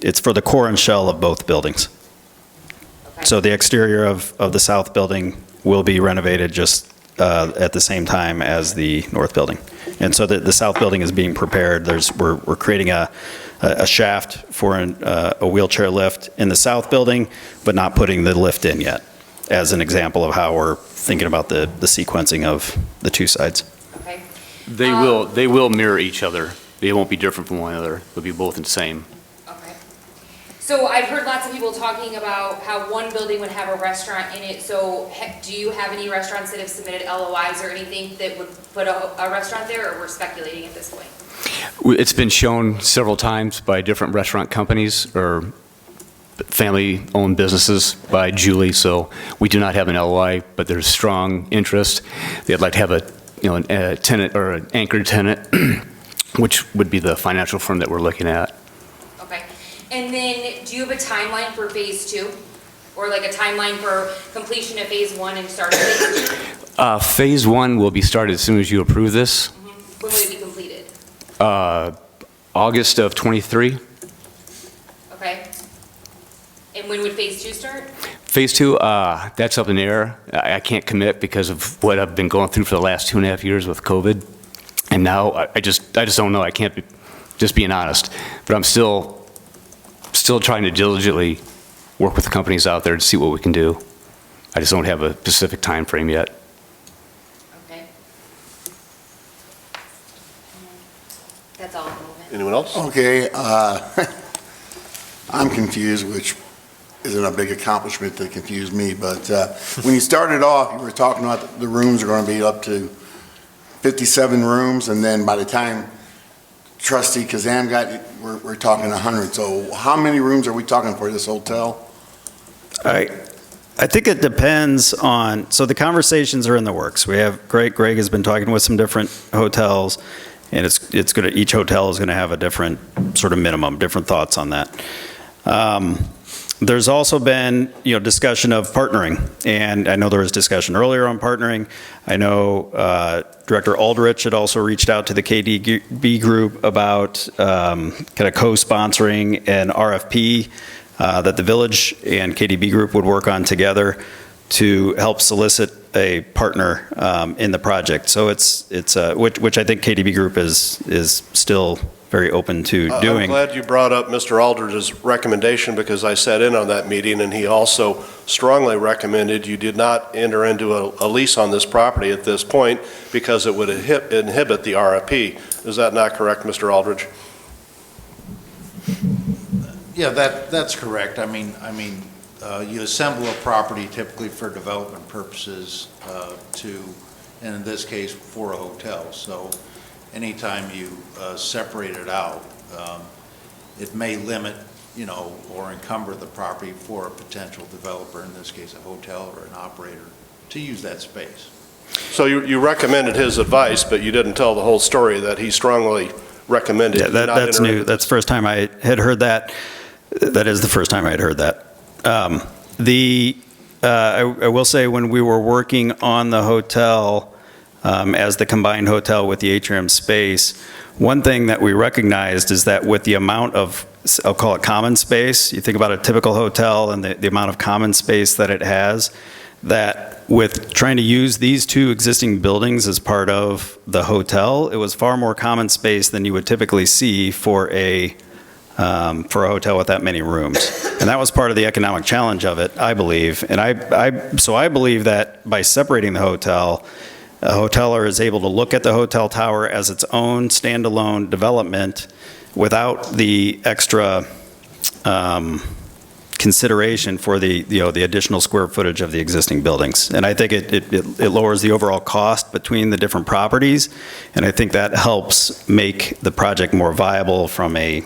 it's for the core and shell of both buildings. So the exterior of the south building will be renovated just at the same time as the north building. And so the south building is being prepared. We're creating a shaft for a wheelchair lift in the south building, but not putting the lift in yet, as an example of how we're thinking about the sequencing of the two sides. Okay. They will mirror each other. They won't be different from one another. They'll be both the same. Okay. So I've heard lots of people talking about how one building would have a restaurant in it. So do you have any restaurants that have submitted LOIs or anything that would put a restaurant there, or we're speculating at this point? It's been shown several times by different restaurant companies or family-owned businesses by Julie, so we do not have an LOI, but there's strong interest. They'd like to have a tenant or an anchored tenant, which would be the financial firm that we're looking at. Okay. And then do you have a timeline for phase two? Or like a timeline for completion of phase one and start of phase two? Phase one will be started as soon as you approve this. Mm-hmm. When will it be completed? August of '23. Okay. And when would phase two start? Phase two, that's up in the air. I can't commit because of what I've been going through for the last 2.5 years with COVID. And now I just don't know. I can't be, just being honest. But I'm still trying to diligently work with the companies out there to see what we can do. I just don't have a specific time frame yet. Okay. That's all. Anyone else? Okay, I'm confused, which isn't a big accomplishment to confuse me, but when you started off, you were talking about the rooms are going to be up to 57 rooms, and then by the time Trustee Kazan got, we're talking 100. So how many rooms are we talking for this hotel? I think it depends on, so the conversations are in the works. We have, Greg has been talking with some different hotels, and it's going to, each hotel is going to have a different sort of minimum, different thoughts on that. There's also been, discussion of partnering, and I know there was discussion earlier on partnering. I know Director Aldrich had also reached out to the KDB group about kind of co-sponsoring an RFP that the village and KDB group would work on together to help solicit a partner in the project. So it's which I think KDB group is still very open to doing. I'm glad you brought up Mr. Aldridge's recommendation, because I sat in on that meeting, and he also strongly recommended you did not enter into a lease on this property at this point because it would inhibit the RFP. Is that not correct, Mr. Aldridge? Yeah, that's correct. I mean, you assemble a property typically for development purposes and in this case, for a hotel. So anytime you separate it out, it may limit, or encumber the property for a potential developer, in this case, a hotel or an operator, to use that space. So you recommended his advice, but you didn't tell the whole story that he strongly recommended. Yeah, that's new. That's the first time I had heard that. That is the first time I had heard that. I will say, when we were working on the hotel as the combined hotel with the atrium space, one thing that we recognized is that with the amount of, I'll call it common space, you think about a typical hotel and the amount of common space that it has, that with trying to use these two existing buildings as part of the hotel, it was far more common space than you would typically see for a hotel with that many rooms. And that was part of the economic challenge of it, I believe. And so I believe that by separating the hotel, a hoteler is able to look at the hotel tower as its own standalone development without the extra consideration for the additional square footage of the existing buildings. And I think it lowers the overall cost between the different properties, and I think that helps make the project more viable from a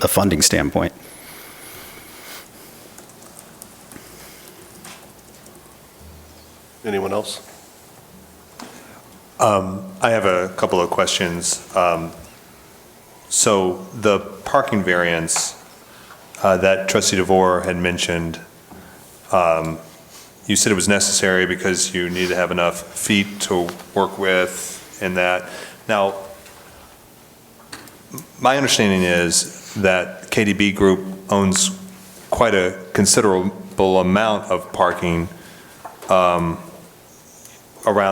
funding standpoint. Anyone else? I have a couple of questions. So the parking variance that Trustee DeVore had mentioned, you said it was necessary because you need to have enough feet to work with in that. Now, my understanding is that KDB Group owns quite a considerable amount of parking around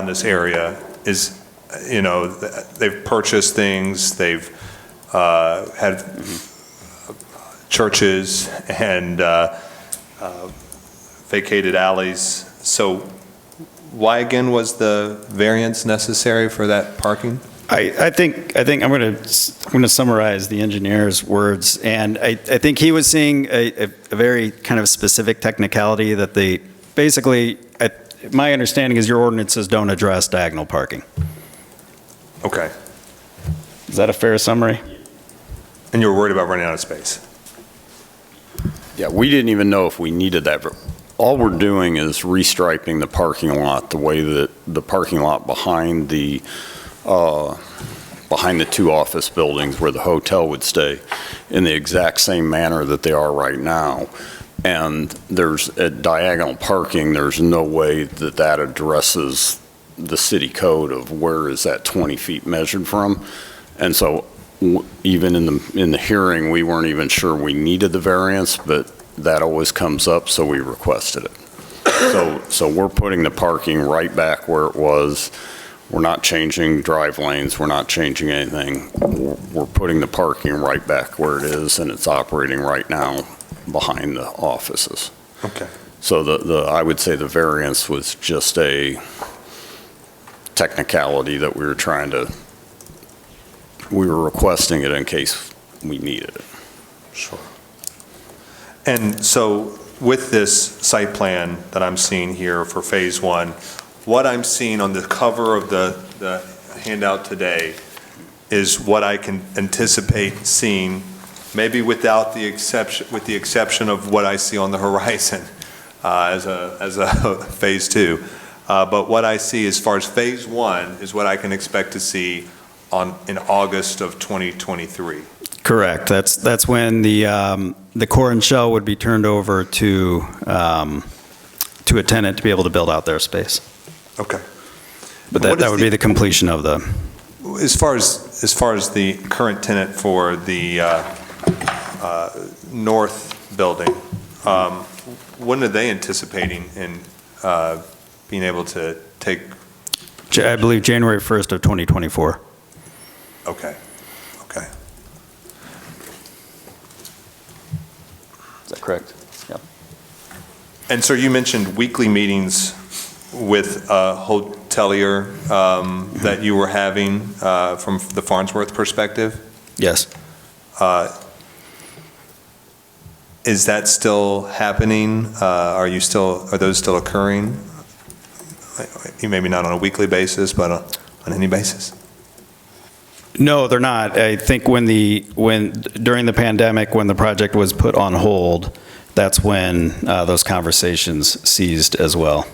this area. They've purchased things, they've had churches and vacated alleys. So why again was the variance necessary for that parking? I think I'm going to summarize the engineer's words, and I think he was seeing a very kind of specific technicality that basically, my understanding is your ordinances don't address diagonal parking. Okay. Is that a fair summary? And you were worried about running out of space? Yeah, we didn't even know if we needed that. All we're doing is restriping the parking lot the way that the parking lot behind the two office buildings where the hotel would stay, in the exact same manner that they are right now. And there's a diagonal parking, there's no way that addresses the city code of where is that 20 feet measured from. And so even in the hearing, we weren't even sure we needed the variance, but that always comes up, so we requested it. So we're putting the parking right back where it was. We're not changing drive lanes, we're not changing anything. We're putting the parking right back where it is, and it's operating right now behind the offices. Okay. So I would say the variance was just a technicality that we were requesting it in case we needed it. Sure. And so with this site plan that I'm seeing here for Phase 1, what I'm seeing on the cover of the handout today is what I can anticipate seeing, maybe with the exception of what I see on the horizon as a Phase 2. But what I see as far as Phase 1 is what I can expect to see in August of 2023. Correct. That's when the core and shell would be turned over to a tenant to be able to build out their space. Okay. But that would be the completion of the. As far as the current tenant for the north building, when are they anticipating in being able to take? I believe January 1st of 2024. Okay. Is that correct? Yep. And so you mentioned weekly meetings with a hotelier that you were having from the Farnsworth perspective? Yes. Is that still happening? Are those still occurring? Maybe not on a weekly basis, but on any basis? No, they're not. I think during the pandemic, when the project was put on hold, that's when those conversations ceased as well.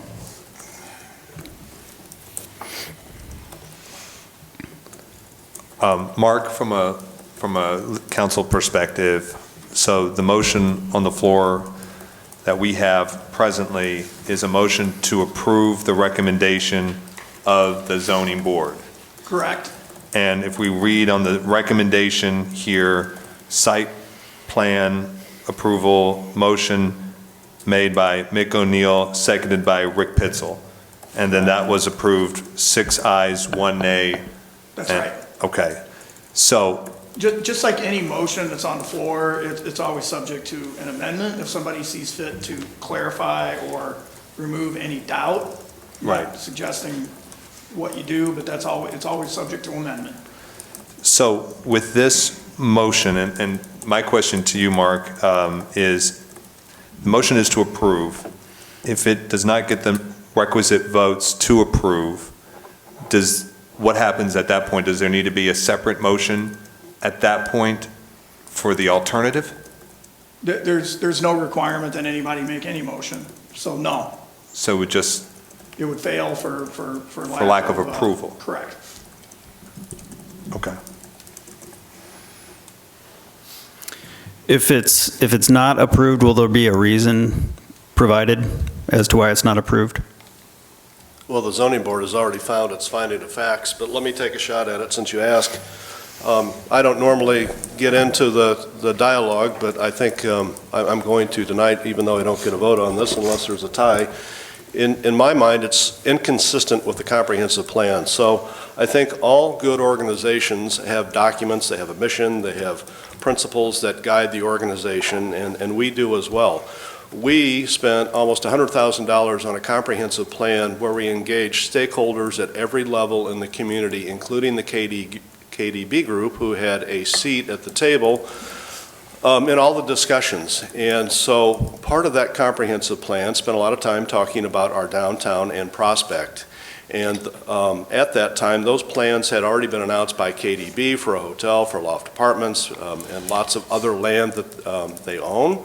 Mark, from a council perspective, so the motion on the floor that we have presently is a motion to approve the recommendation of the zoning board. Correct. And if we read on the recommendation here, site plan approval motion made by Mick O'Neill, seconded by Rick Pitzel. And then that was approved, 6 ayes, 1 nay. That's right. Okay. So just like any motion that's on the floor, it's always subject to an amendment if somebody sees fit to clarify or remove any doubt. Right. Not suggesting what you do, but it's always subject to amendment. So with this motion, and my question to you, Mark, is the motion is to approve. If it does not get the requisite votes to approve, what happens at that point? Does there need to be a separate motion at that point for the alternative? There's no requirement that anybody make any motion, so no. So It would fail for lack of approval. Correct. Okay. If it's not approved, will there be a reason provided as to why it's not approved? Well, the zoning board has already found its finding of facts, but let me take a shot at it since you asked. I don't normally get into the dialogue, but I think I'm going to tonight, even though I don't get a vote on this unless there's a tie. In my mind, it's inconsistent with the comprehensive plan. So I think all good organizations have documents, they have a mission, they have principles that guide the organization, and we do as well. We spent almost $100,000 on a comprehensive plan where we engaged stakeholders at every level in the community, including the KDB group, who had a seat at the table in all the discussions. And so part of that comprehensive plan spent a lot of time talking about our downtown and Prospect. And at that time, those plans had already been announced by KDB for a hotel, for loft apartments, and lots of other land that they own.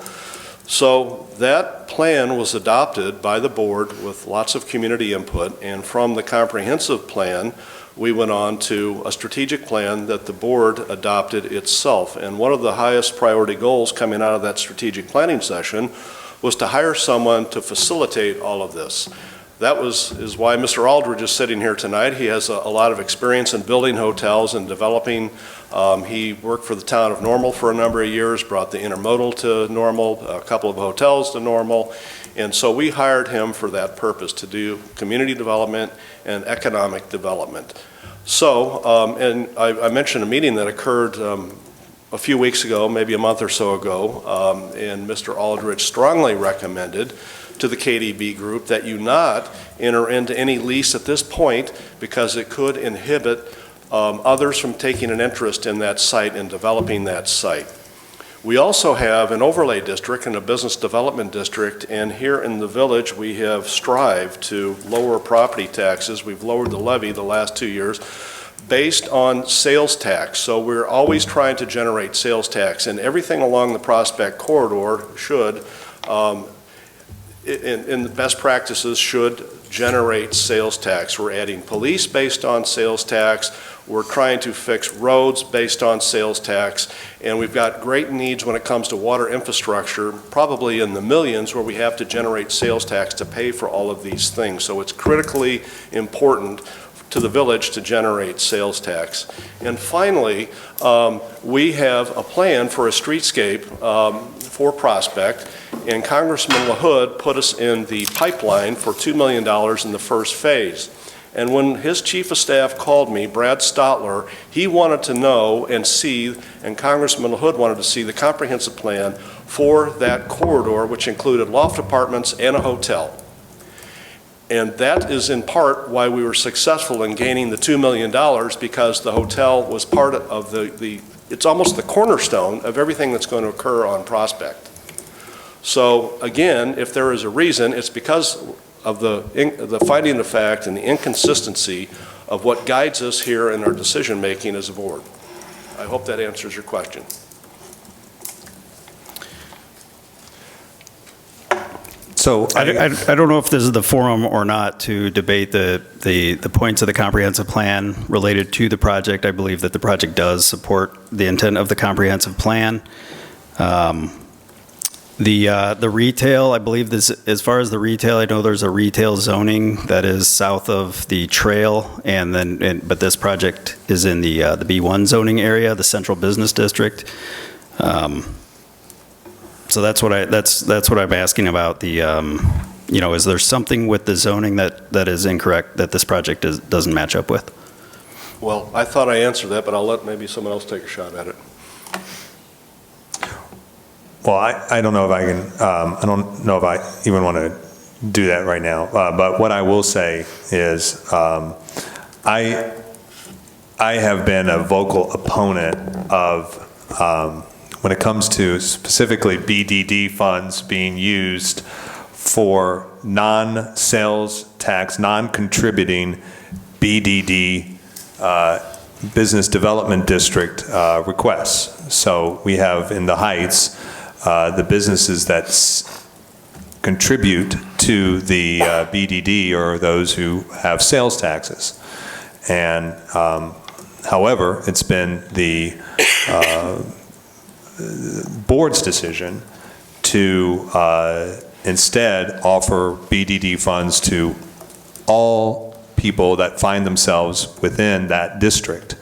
So that plan was adopted by the board with lots of community input, and from the comprehensive plan, we went on to a strategic plan that the board adopted itself. And one of the highest priority goals coming out of that strategic planning session was to hire someone to facilitate all of this. That is why Mr. Aldridge is sitting here tonight. He has a lot of experience in building hotels and developing. He worked for the town of Normal for a number of years, brought the intermodal to Normal, a couple of hotels to Normal. And so we hired him for that purpose, to do community development and economic development. So, and I mentioned a meeting that occurred a few weeks ago, maybe a month or so ago, and Mr. Aldridge strongly recommended to the KDB group that you not enter into any lease at this point because it could inhibit others from taking an interest in that site and developing that site. We also have an overlay district and a business development district, and here in the village we have strived to lower property taxes. We've lowered the levy the last 2 years based on sales tax. So we're always trying to generate sales tax, and everything along the Prospect corridor should, in the best practices, should generate sales tax. We're adding police based on sales tax. We're trying to fix roads based on sales tax, and we've got great needs when it comes to water infrastructure, probably in the millions, where we have to generate sales tax to pay for all of these things. So it's critically important to the village to generate sales tax. And finally, we have a plan for a streetscape for Prospect, and Congressman LaHood put us in the pipeline for $2 million in the first phase. And when his chief of staff called me, Brad Stotler, he wanted to know and see, and Congressman LaHood wanted to see the comprehensive plan for that corridor, which included loft apartments and a hotel. And that is in part why we were successful in gaining the $2 million, because the hotel was part of it's almost the cornerstone of everything that's going to occur on Prospect. So again, if there is a reason, it's because of the finding of fact and the inconsistency of what guides us here in our decision-making as a board. I hope that answers your question. So I don't know if this is the forum or not to debate the points of the comprehensive plan related to the project. I believe that the project does support the intent of the comprehensive plan. The retail, I believe this, as far as the retail, I know there's a retail zoning that is south of the trail, and then, but this project is in the B1 zoning area, the central business district. So that's what I'm asking about. Is there something with the zoning that is incorrect that this project doesn't match up with? Well, I thought I answered that, but I'll let maybe someone else take a shot at it. Well, I don't know if I can, I don't know if I even want to do that right now. But what I will say is I have been a vocal opponent of, when it comes to specifically BDD funds being used for non-sales tax, non-contributing BDD business development district requests. So we have in the Heights, the businesses that contribute to the BDD are those who have sales taxes. And however, it's been the board's decision to instead offer BDD funds to all people that find themselves within that district.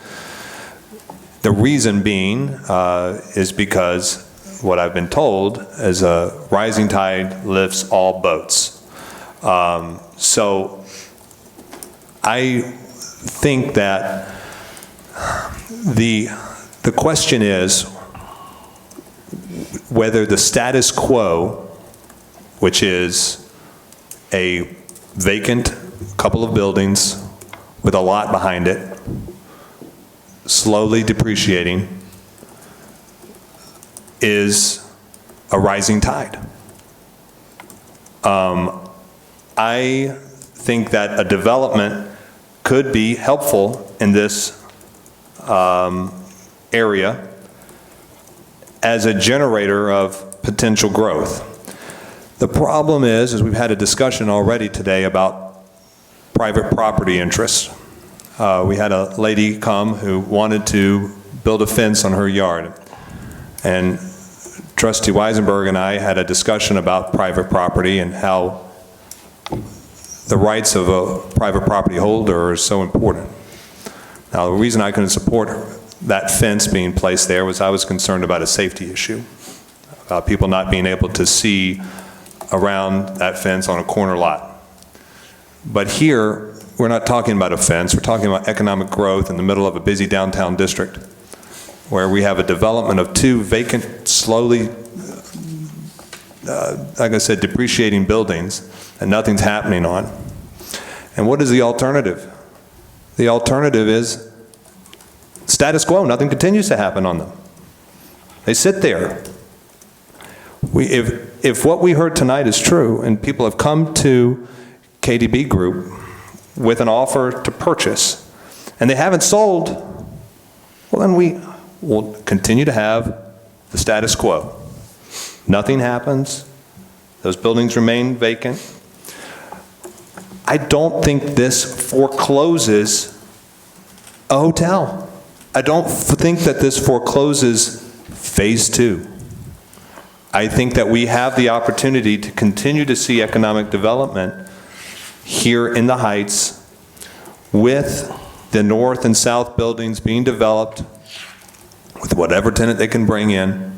The reason being is because what I've been told is a rising tide lifts all boats. So I think that the question is whether the status quo, which is a vacant couple of buildings with a lot behind it, slowly depreciating, is a rising tide. I think that a development could be helpful in this area as a generator of potential growth. The problem is we've had a discussion already today about private property interests. We had a lady come who wanted to build a fence on her yard. And Trustee Weisenberg and I had a discussion about private property and how the rights of a private property holder are so important. Now, the reason I couldn't support that fence being placed there was I was concerned about a safety issue, about people not being able to see around that fence on a corner lot. But here, we're not talking about a fence, we're talking about economic growth in the middle of a busy downtown district, where we have a development of two vacant, slowly like I said, depreciating buildings that nothing's happening on. And what is the alternative? The alternative is status quo. Nothing continues to happen on them. They sit there. If what we heard tonight is true, and people have come to KDB Group with an offer to purchase, and they haven't sold, well, then we will continue to have the status quo. Nothing happens. Those buildings remain vacant. I don't think this forecloses a hotel. I don't think that this forecloses phase 2. I think that we have the opportunity to continue to see economic development here in the Heights with the north and south buildings being developed with whatever tenant they can bring in.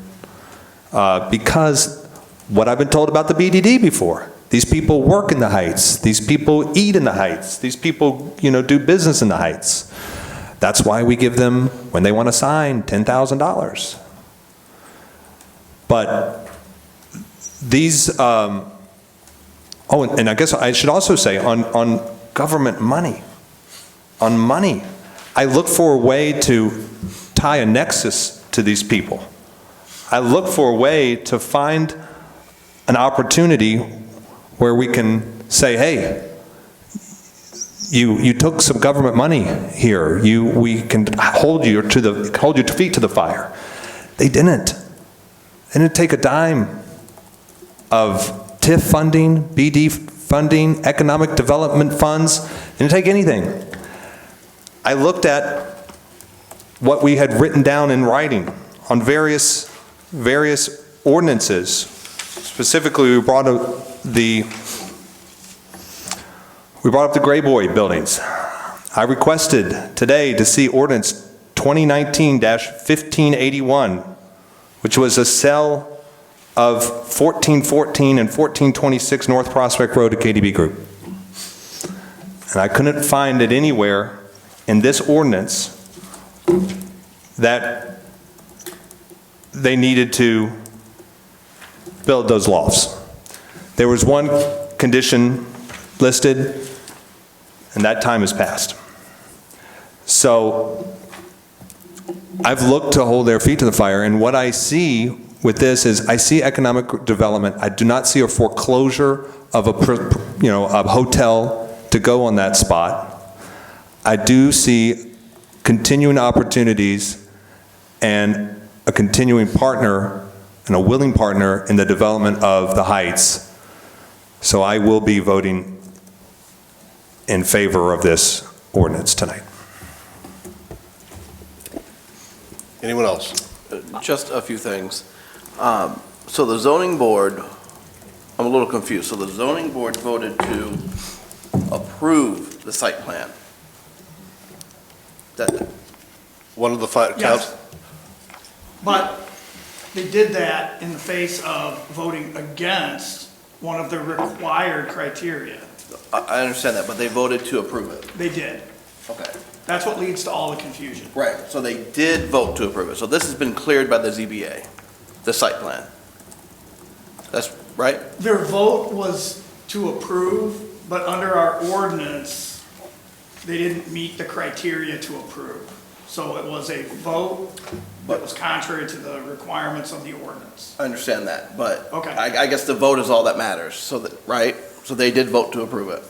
Because what I've been told about the BDD before, these people work in the Heights, these people eat in the Heights, these people, do business in the Heights. That's why we give them, when they want to sign, $10,000. But these, and I guess I should also say on government money, I look for a way to tie a nexus to these people. I look for a way to find an opportunity where we can say, hey, you took some government money here. We can hold your feet to the fire. They didn't. They didn't take a dime of TIF funding, BD funding, economic development funds. They didn't take anything. I looked at what we had written down in writing on various ordinances. Specifically, we brought up the Gray Boy buildings. I requested today to see ordinance 2019-1581, which was a sale of 1414 and 1426 North Prospect Road to KDB Group. And I couldn't find it anywhere in this ordinance that they needed to build those lofts. There was one condition listed, and that time has passed. So I've looked to hold their feet to the fire, and what I see with this is I see economic development. I do not see a foreclosure of a hotel to go on that spot. I do see continuing opportunities and a continuing partner and a willing partner in the development of the Heights. So I will be voting in favor of this ordinance tonight. Anyone else? Just a few things. So the zoning board, I'm a little confused. So the zoning board voted to approve the site plan. One of the five Yes. But they did that in the face of voting against one of the required criteria. I understand that, but they voted to approve it. They did. Okay. That's what leads to all the confusion. Right, so they did vote to approve it. So this has been cleared by the ZBA, the site plan. That's right? Their vote was to approve, but under our ordinance, they didn't meet the criteria to approve. So it was a vote that was contrary to the requirements of the ordinance. I understand that, but Okay. I guess the vote is all that matters, so that, right? So they did vote to approve it.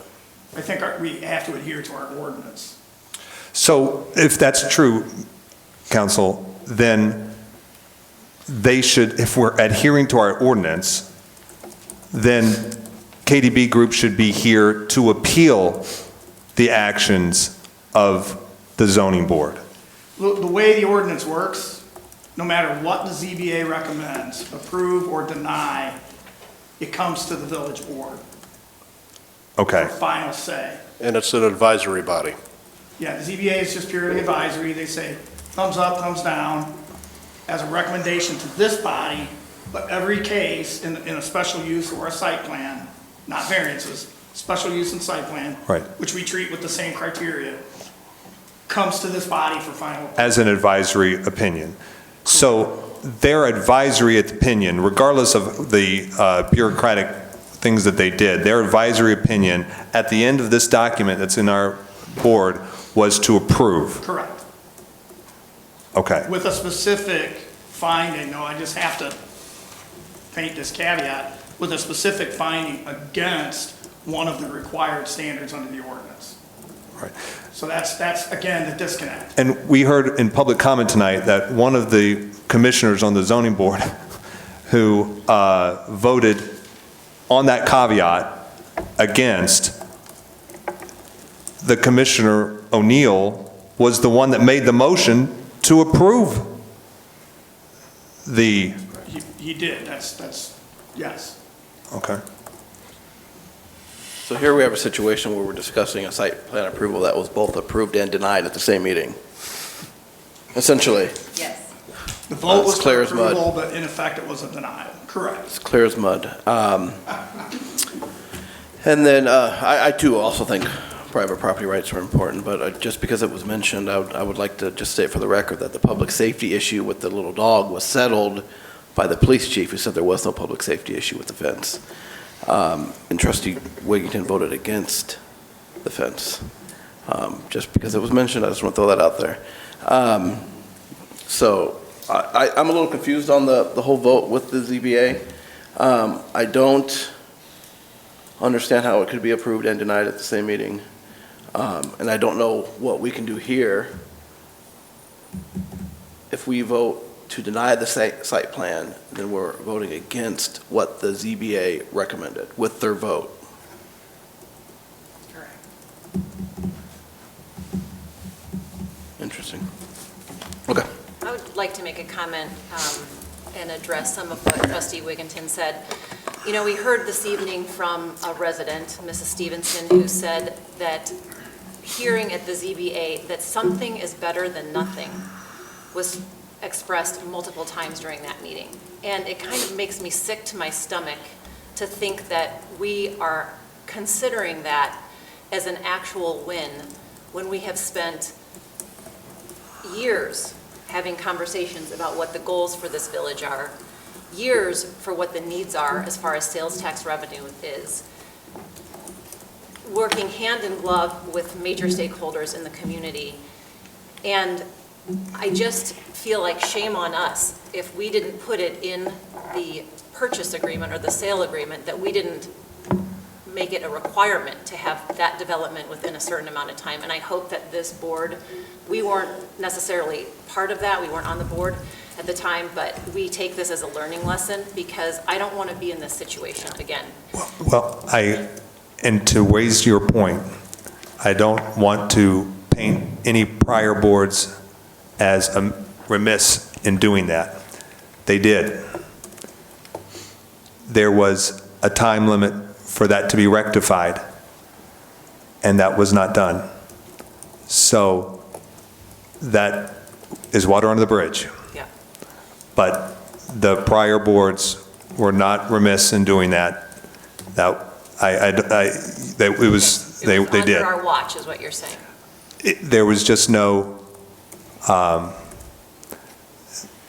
I think we have to adhere to our ordinance. So if that's true, council, then they should, if we're adhering to our ordinance, then KDB Group should be here to appeal the actions of the zoning board. The way the ordinance works, no matter what the ZBA recommends, approve or deny, it comes to the village board Okay. for final say. And it's an advisory body. Yeah, the ZBA is just purely advisory. They say thumbs up, thumbs down, as a recommendation to this body, but every case in a special use or a site plan, not variances, special use and site plan, Right. which we treat with the same criteria, comes to this body for final. As an advisory opinion. So their advisory opinion, regardless of the bureaucratic things that they did, their advisory opinion at the end of this document that's in our board was to approve. Correct. Okay. With a specific finding, no, I just have to paint this caveat, with a specific finding against one of the required standards under the ordinance. Right. So that's again, the disconnect. And we heard in public comment tonight that one of the commissioners on the zoning board who voted on that caveat against, the Commissioner O'Neill was the one that made the motion to approve the. He did, that's, yes. Okay. So here we have a situation where we're discussing a site plan approval that was both approved and denied at the same meeting. Essentially. Yes. The vote was It's clear for as mud. approval, but in effect, it was a denial. Correct. It's clear as mud. And then I too also think private property rights are important, but just because it was mentioned, I would like to just state for the record that the public safety issue with the little dog was settled by the police chief, who said there was no public safety issue with the fence. And Trustee Wigington voted against the fence. Just because it was mentioned, I just want to throw that out there. So I'm a little confused on the whole vote with the ZBA. I don't understand how it could be approved and denied at the same meeting. And I don't know what we can do here if we vote to deny the site plan, then we're voting against what the ZBA recommended with their vote. Correct. Interesting. Okay. I would like to make a comment and address some of what Trustee Wigington said. You know, we heard this evening from a resident, Mrs. Stevenson, who said that hearing at the ZBA that something is better than nothing was expressed multiple times during that meeting. And it kind of makes me sick to my stomach to think that we are considering that as an actual win when we have spent years having conversations about what the goals for this village are, years for what the needs are as far as sales tax revenue is, working hand in glove with major stakeholders in the community. And I just feel like shame on us if we didn't put it in the purchase agreement or the sale agreement, that we didn't make it a requirement to have that development within a certain amount of time. And I hope that this board, we weren't necessarily part of that, we weren't on the board at the time, but we take this as a learning lesson, because I don't want to be in this situation again. Well, and to raise your point, I don't want to paint any prior boards as remiss in doing that. They did. There was a time limit for that to be rectified, and that was not done. So that is water under the bridge. Yeah. But the prior boards were not remiss in doing that. That they did. Under our watch is what you're saying. There was just no,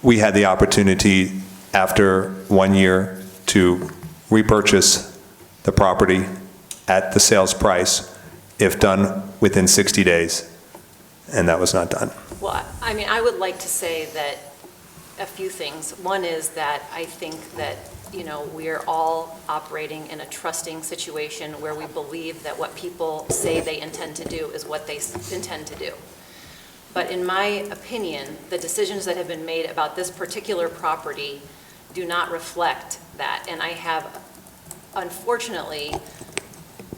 we had the opportunity after 1 year to repurchase the property at the sales price if done within 60 days, and that was not done. Well, I mean, I would like to say that a few things. One is that I think that, you know, we are all operating in a trusting situation where we believe that what people say they intend to do is what they intend to do. But in my opinion, the decisions that have been made about this particular property do not reflect that. And I have, unfortunately,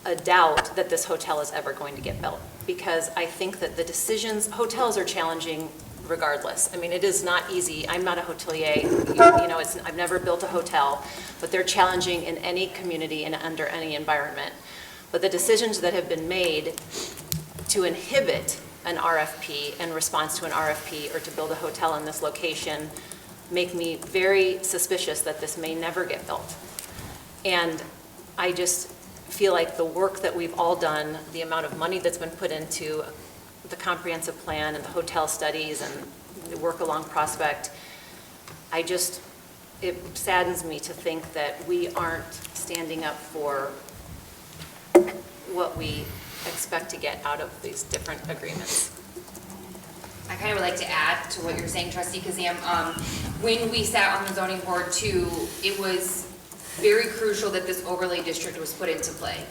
a doubt that this hotel is ever going to get built, because I think that the decisions, hotels are challenging regardless. I mean, it is not easy. I'm not a hotelier, you know, I've never built a hotel, but they're challenging in any community and under any environment. But the decisions that have been made to inhibit an RFP in response to an RFP or to build a hotel in this location make me very suspicious that this may never get built. And I just feel like the work that we've all done, the amount of money that's been put into the comprehensive plan and the hotel studies and the work along Prospect, it saddens me to think that we aren't standing up for what we expect to get out of these different agreements. I kind of would like to add to what you're saying, Trustee Kazam. When we sat on the zoning board too, it was very crucial that this overlay district was put into play.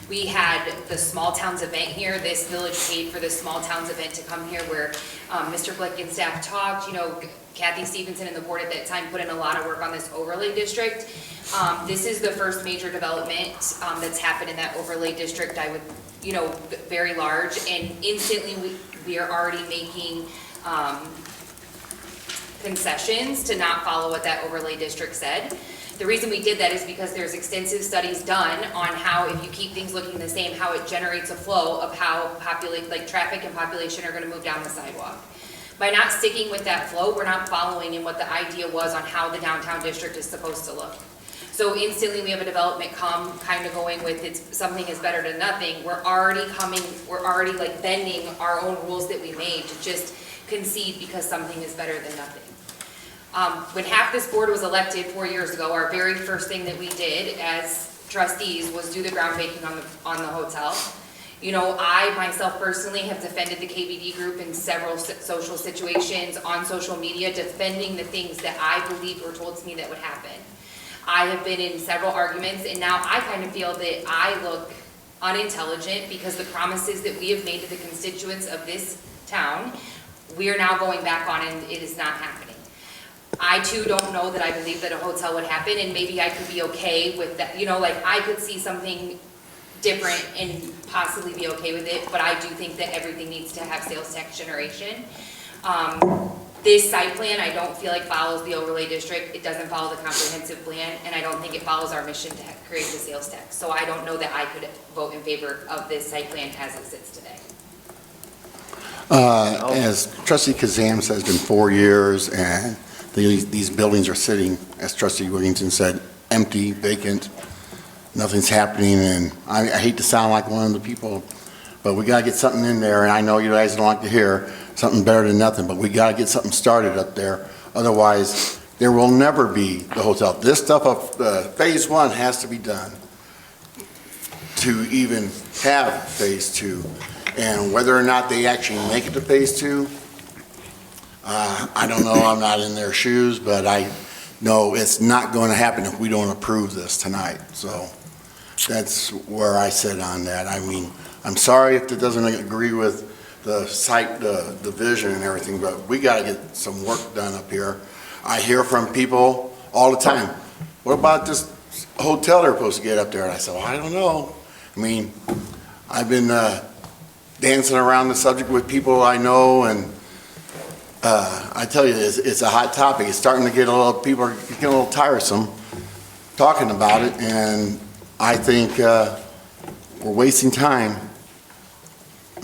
We had the small towns event here. This village paid for this small towns event to come here where Mr. Blick and staff talked. You know, Kathy Stevenson and the board at that time put in a lot of work on this overlay district. This is the first major development that's happened in that overlay district. I would, you know, very large, and instantly we are already making concessions to not follow what that overlay district said. The reason we did that is because there's extensive studies done on how, if you keep things looking the same, how it generates a flow of how traffic and population are gonna move down the sidewalk. By not sticking with that flow, we're not following in what the idea was on how the downtown district is supposed to look. So instantly we have a development kind of going with something is better than nothing. We're already like bending our own rules that we made to just concede because something is better than nothing. When half this board was elected 4 years ago, our very first thing that we did as trustees was do the groundbreaking on the hotel. You know, I myself personally have defended the KBD group in several social situations on social media, defending the things that I believe were told to me that would happen. I have been in several arguments, and now I kind of feel that I look unintelligent because the promises that we have made to the constituents of this town, we are now going back on, and it is not happening. I too don't know that I believe that a hotel would happen, and maybe I could be okay with that. You know, like I could see something different and possibly be okay with it, but I do think that everything needs to have sales tax generation. This site plan, I don't feel like follows the overlay district. It doesn't follow the comprehensive plan, and I don't think it follows our mission to create the sales tax. So I don't know that I could vote in favor of this site plan as it sits today. As Trustee Kazam says, it's been 4 years, and these buildings are sitting, as Trustee Williamson said, empty, vacant. Nothing's happening, and I hate to sound like one of the people, but we got to get something in there, and I know you guys don't like to hear something better than nothing, but we got to get something started up there. Otherwise, there will never be the hotel. This stuff of phase one has to be done to even have phase two. And whether or not they actually make it to phase two, I don't know. I'm not in their shoes, but I know it's not going to happen if we don't approve this tonight. So that's where I sit on that. I mean, I'm sorry if it doesn't agree with the site, the vision and everything, but we got to get some work done up here. I hear from people all the time, what about this hotel they're supposed to get up there? And I said, well, I don't know. I mean, I've been dancing around the subject with people I know, and I tell you, it's a hot topic. It's starting to get people are getting a little tiresome talking about it, and I think we're wasting time,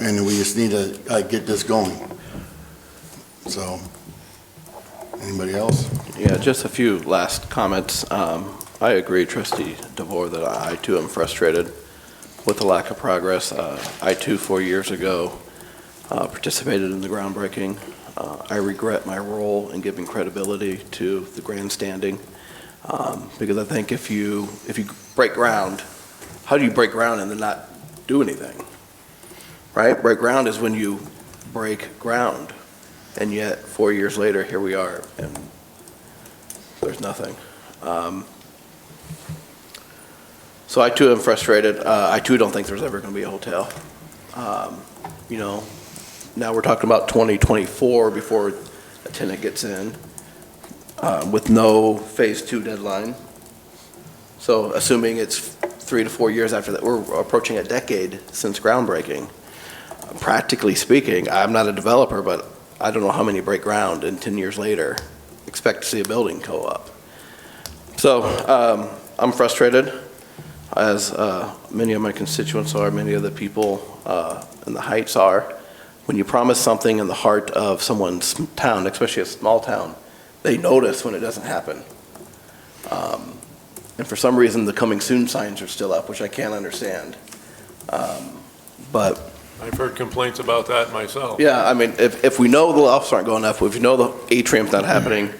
and we just need to get this going. So, anybody else? Yeah, just a few last comments. I agree, Trustee DeVore, that I too am frustrated with the lack of progress. I too, 4 years ago, participated in the groundbreaking. I regret my role in giving credibility to the grandstanding, because I think if you break ground, how do you break ground and then not do anything? Right? Break ground is when you break ground, and yet 4 years later, here we are, and there's nothing. So I too am frustrated. I too don't think there's ever going to be a hotel. You know, now we're talking about 2024 before a tenant gets in, with no phase two deadline. So assuming it's 3 to 4 years after that, we're approaching a decade since groundbreaking. Practically speaking, I'm not a developer, but I don't know how many break ground and 10 years later expect to see a building go up. So I'm frustrated, as many of my constituents are, many of the people in the Heights are. When you promise something in the heart of someone's town, especially a small town, they notice when it doesn't happen. And for some reason, the coming soon signs are still up, which I can't understand. But I've heard complaints about that myself. yeah, I mean, if we know the lofts aren't going up, if we know the atrium's not happening,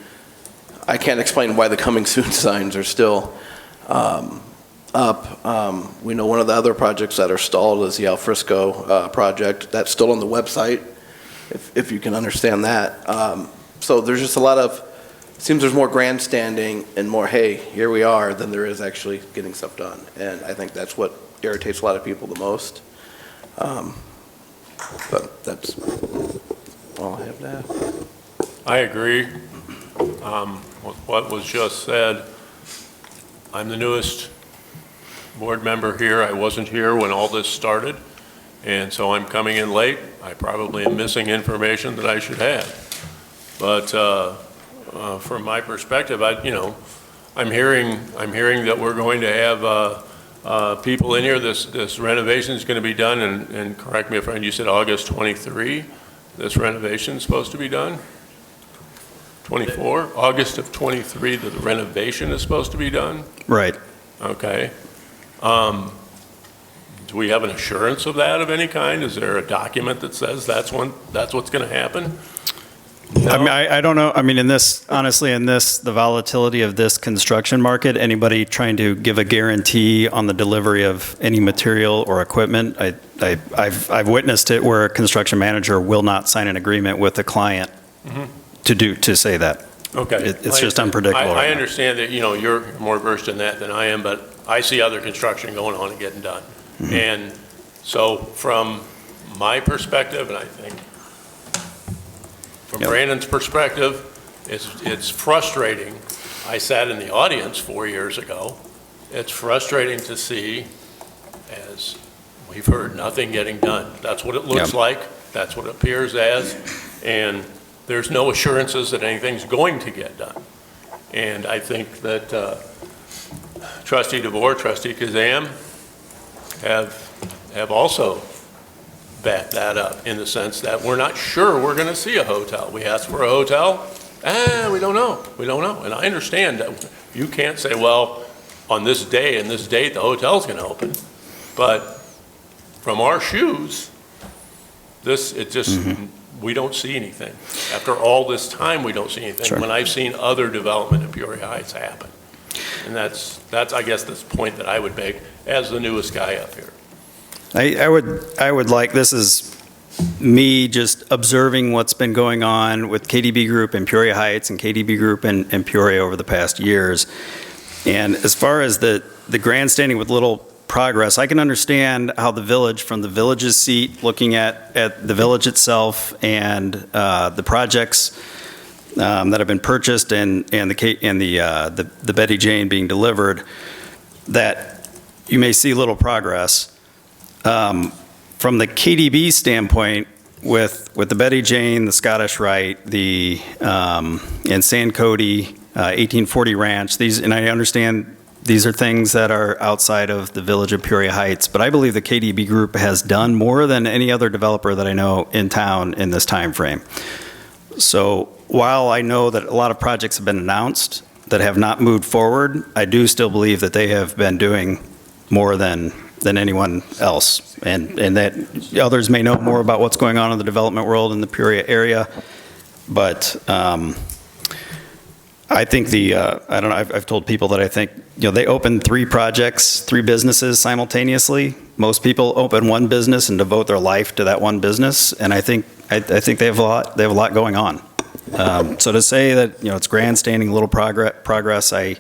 I can't explain why the coming soon signs are still up. We know one of the other projects that are stalled is the Al Frisco project. That's still on the website, if you can understand that. So there's just a lot of, seems there's more grandstanding and more, hey, here we are, than there is actually getting stuff done. And I think that's what irritates a lot of people the most. But that's all I have to add. I agree with what was just said. I'm the newest board member here. I wasn't here when all this started, and so I'm coming in late. I probably am missing information that I should have. But from my perspective, I'm hearing that we're going to have people in here. This renovation is going to be done, and correct me if you said August 23. This renovation is supposed to be done. 24, August of 23, the renovation is supposed to be done? Right. Okay. Do we have an assurance of that of any kind? Is there a document that says that's what's going to happen? No? I mean, I don't know. I mean, honestly, the volatility of this construction market, anybody trying to give a guarantee on the delivery of any material or equipment, I've witnessed it where a construction manager will not sign an agreement with the client to say that. Okay. It's just unpredictable. I understand that, you're more versed in that than I am, but I see other construction going on and getting done. And so from my perspective, and I think from Brandon's perspective, it's frustrating. I sat in the audience 4 years ago. It's frustrating to see, as we've heard, nothing getting done. That's what it looks like. That's what it appears as. And there's no assurances that anything's going to get done. And I think that Trustee DeVore, Trustee Kazam have also backed that up in the sense that we're not sure we're going to see a hotel. We asked for a hotel, we don't know. We don't know. And I understand that you can't say, well, on this day and this date, the hotel's going to open. But from our shoes, we don't see anything. After all this time, we don't see anything. Sure. When I've seen other development in Peoria Heights happen. And that's I guess, this point that I would make as the newest guy up here. I would like, this is me just observing what's been going on with KDB Group in Peoria Heights and KDB Group in Peoria over the past years. And as far as the grandstanding with little progress, I can understand how the village, from the village's seat, looking at the village itself and the projects that have been purchased and the Betty Jane being delivered, that you may see little progress. From the KDB standpoint, with the Betty Jane, the Scottish Rite, and San Cody, 1840 Ranch, and I understand these are things that are outside of the village of Peoria Heights, but I believe the KDB Group has done more than any other developer that I know in town in this time frame. So while I know that a lot of projects have been announced that have not moved forward, I do still believe that they have been doing more than anyone else, and that others may know more about what's going on in the development world in the Peoria area, but I think I don't know, I've told people that I think, they open 3 projects, 3 businesses simultaneously. Most people open one business and devote their life to that one business, and I think they have a lot going on. So to say that, it's grandstanding, little progress, I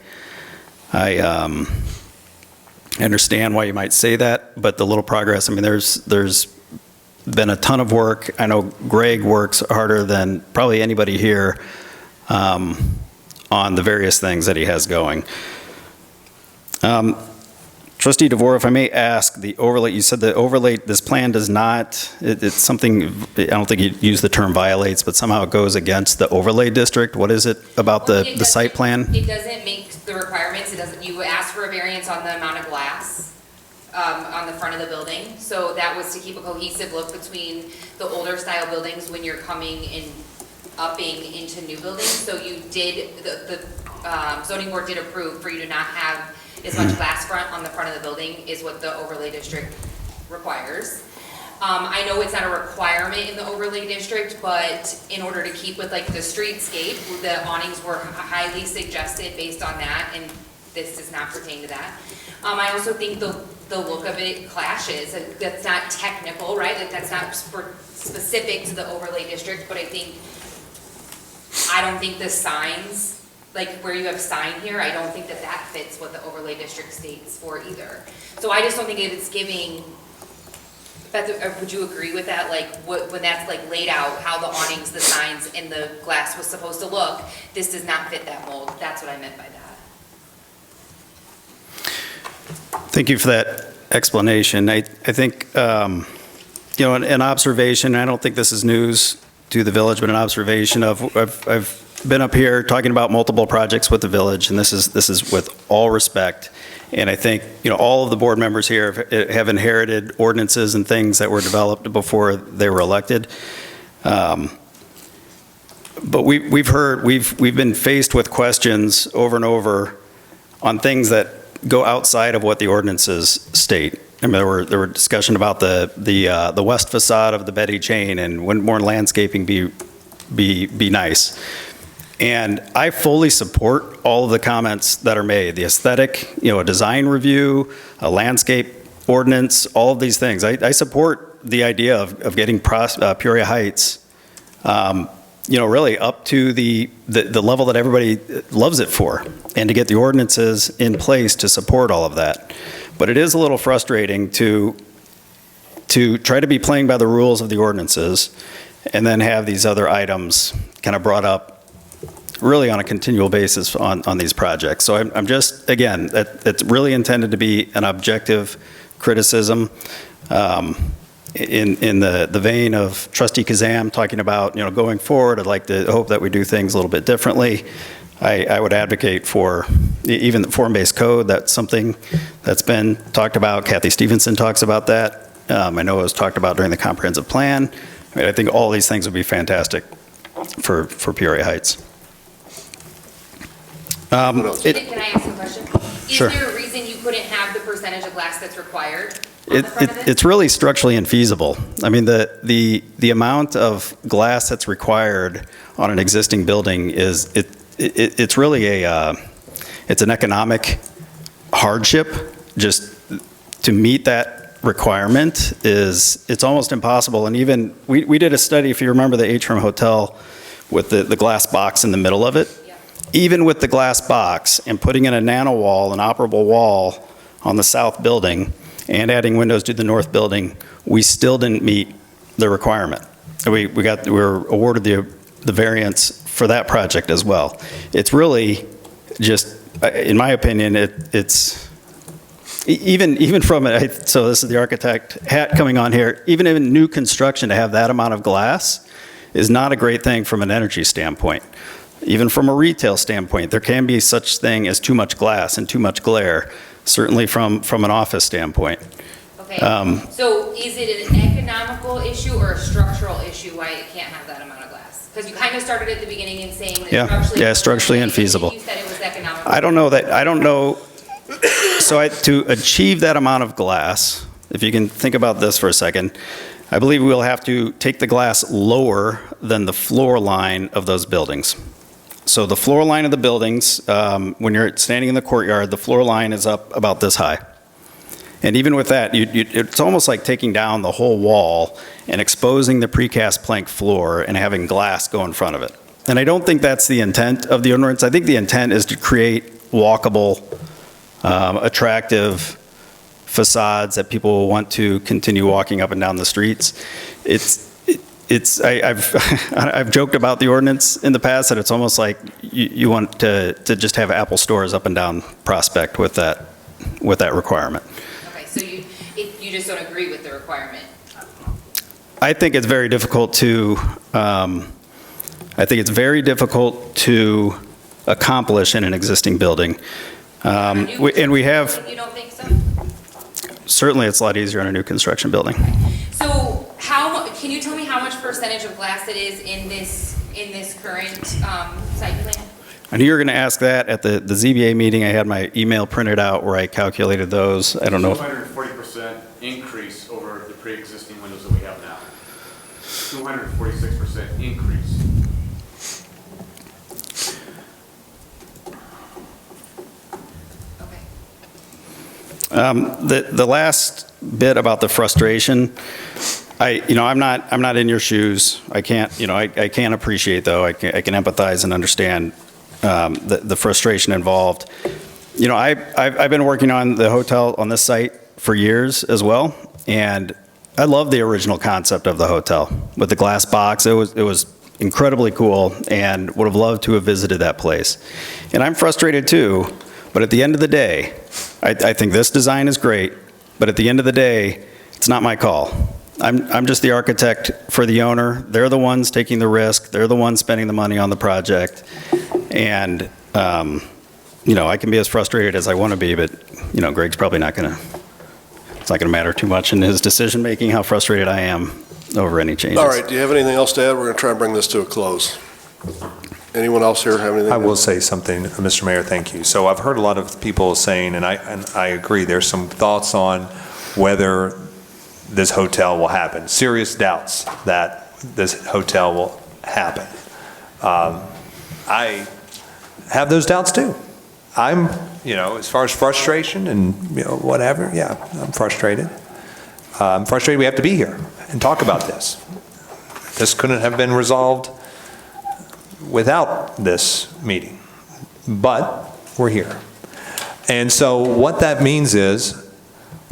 understand why you might say that, but the little progress, I mean, there's been a ton of work. I know Greg works harder than probably anybody here on the various things that he has going. Trustee DeVore, if I may ask, the overlay, you said the overlay, this plan does not, it's something, I don't think you used the term violates, but somehow it goes against the overlay district. What is it about the site plan? It doesn't make the requirements. You asked for a variance on the amount of glass on the front of the building. So that was to keep a cohesive look between the older style buildings when you're coming in, upping into new buildings. So you did, the zoning board did approve for you to not have as much glass front on the front of the building is what the overlay district requires. I know it's not a requirement in the overlay district, but in order to keep with like the streetscape, the awnings were highly suggested based on that, and this does not pertain to that. I also think the look of it clashes. That's not technical, right? Like that's not specific to the overlay district, but I don't think the signs, like where you have sign here, I don't think that that fits what the overlay district states for either. So I just don't think it's giving, Beth, would you agree with that? Like when that's like laid out, how the awnings, the signs, and the glass was supposed to look, this does not fit that mold. That's what I meant by that. Thank you for that explanation. I think, you know, an observation, I don't think this is news to the village, but an observation of, I've been up here talking about multiple projects with the village, and this is with all respect. And I think, you know, all of the board members here have inherited ordinances and things that were developed before they were elected. But we've been faced with questions over and over on things that go outside of what the ordinances state. I mean, there were discussion about the west facade of the Betty Jane, and wouldn't more landscaping be nice? And I fully support all of the comments that are made, the aesthetic, you know, a design review, a landscape ordinance, all of these things. I support the idea of getting Peoria Heights, you know, really up to the level that everybody loves it for, and to get the ordinances in place to support all of that. But it is a little frustrating to try to be playing by the rules of the ordinances and then have these other items kind of brought up really on a continual basis on these projects. So I'm just, again, it's really intended to be an objective criticism in the vein of Trustee Kazam talking about, you know, going forward, I'd like to hope that we do things a little bit differently. I would advocate for even the form-based code. That's something that's been talked about. Kathy Stevenson talks about that. I know it was talked about during the comprehensive plan. I mean, I think all these things would be fantastic for Peoria Heights. Can I ask a question? Sure. Is there a reason you couldn't have the percentage of glass that's required on the front of it? It's really structurally infeasible. I mean, the amount of glass that's required on an existing building is, it's really it's an economic hardship. Just to meet that requirement it's almost impossible. And even, we did a study, if you remember the Atrium Hotel with the glass box in the middle of it. Even with the glass box and putting in a nano wall, an operable wall on the south building and adding windows to the north building, we still didn't meet the requirement. We were awarded the variance for that project as well. It's really just, in my opinion, it's even from it. So this is the architect hat coming on here. Even in new construction, to have that amount of glass is not a great thing from an energy standpoint. Even from a retail standpoint, there can be such thing as too much glass and too much glare, certainly from an office standpoint. Okay, so is it an economical issue or a structural issue why it can't have that amount of glass? Because you kind of started at the beginning in saying that structurally infeasible. You said it was economical. I don't know. So to achieve that amount of glass, if you can think about this for a second, I believe we'll have to take the glass lower than the floor line of those buildings. So the floor line of the buildings, when you're standing in the courtyard, the floor line is up about this high. And even with that, it's almost like taking down the whole wall and exposing the precast plank floor and having glass go in front of it. And I don't think that's the intent of the ordinance. I think the intent is to create walkable, attractive facades that people will want to continue walking up and down the streets. I've joked about the ordinance in the past that it's almost like you want to just have Apple stores up and down Prospect with that requirement. Okay, so you just don't agree with the requirement? I think it's very difficult to accomplish in an existing building. And we have. You don't think so? Certainly, it's a lot easier in a new construction building. So can you tell me how much percentage of glass it is in this current site plan? I knew you were going to ask that at the ZBA meeting. I had my email printed out where I calculated those. I don't know. 240% increase over the pre-existing windows of have now. 246% increase. The last bit about the frustration, I'm not in your shoes. I can't appreciate, though. I can empathize and understand the frustration involved. I've been working on the hotel on this site for years as well, and I love the original concept of the hotel with the glass box. It was incredibly cool, and would have loved to have visited that place. And I'm frustrated too, but at the end of the day, I think this design is great, but at the end of the day, it's not my call. I'm just the architect for the owner. They're the ones taking the risk. They're the ones spending the money on the project. And, I can be as frustrated as I want to be, but, Greg's probably it's not going to matter too much in his decision-making how frustrated I am over any changes. All right, do you have anything else to add? We're going to try and bring this to a close. Anyone else here have anything? I will say something, Mr. Mayor, thank you. So I've heard a lot of people saying, and I agree, there's some thoughts on whether this hotel will happen, serious doubts that this hotel will happen. I have those doubts too. I'm, as far as frustration and, whatever, yeah, I'm frustrated. I'm frustrated we have to be here and talk about this. This couldn't have been resolved without this meeting, but we're here. And so what that means is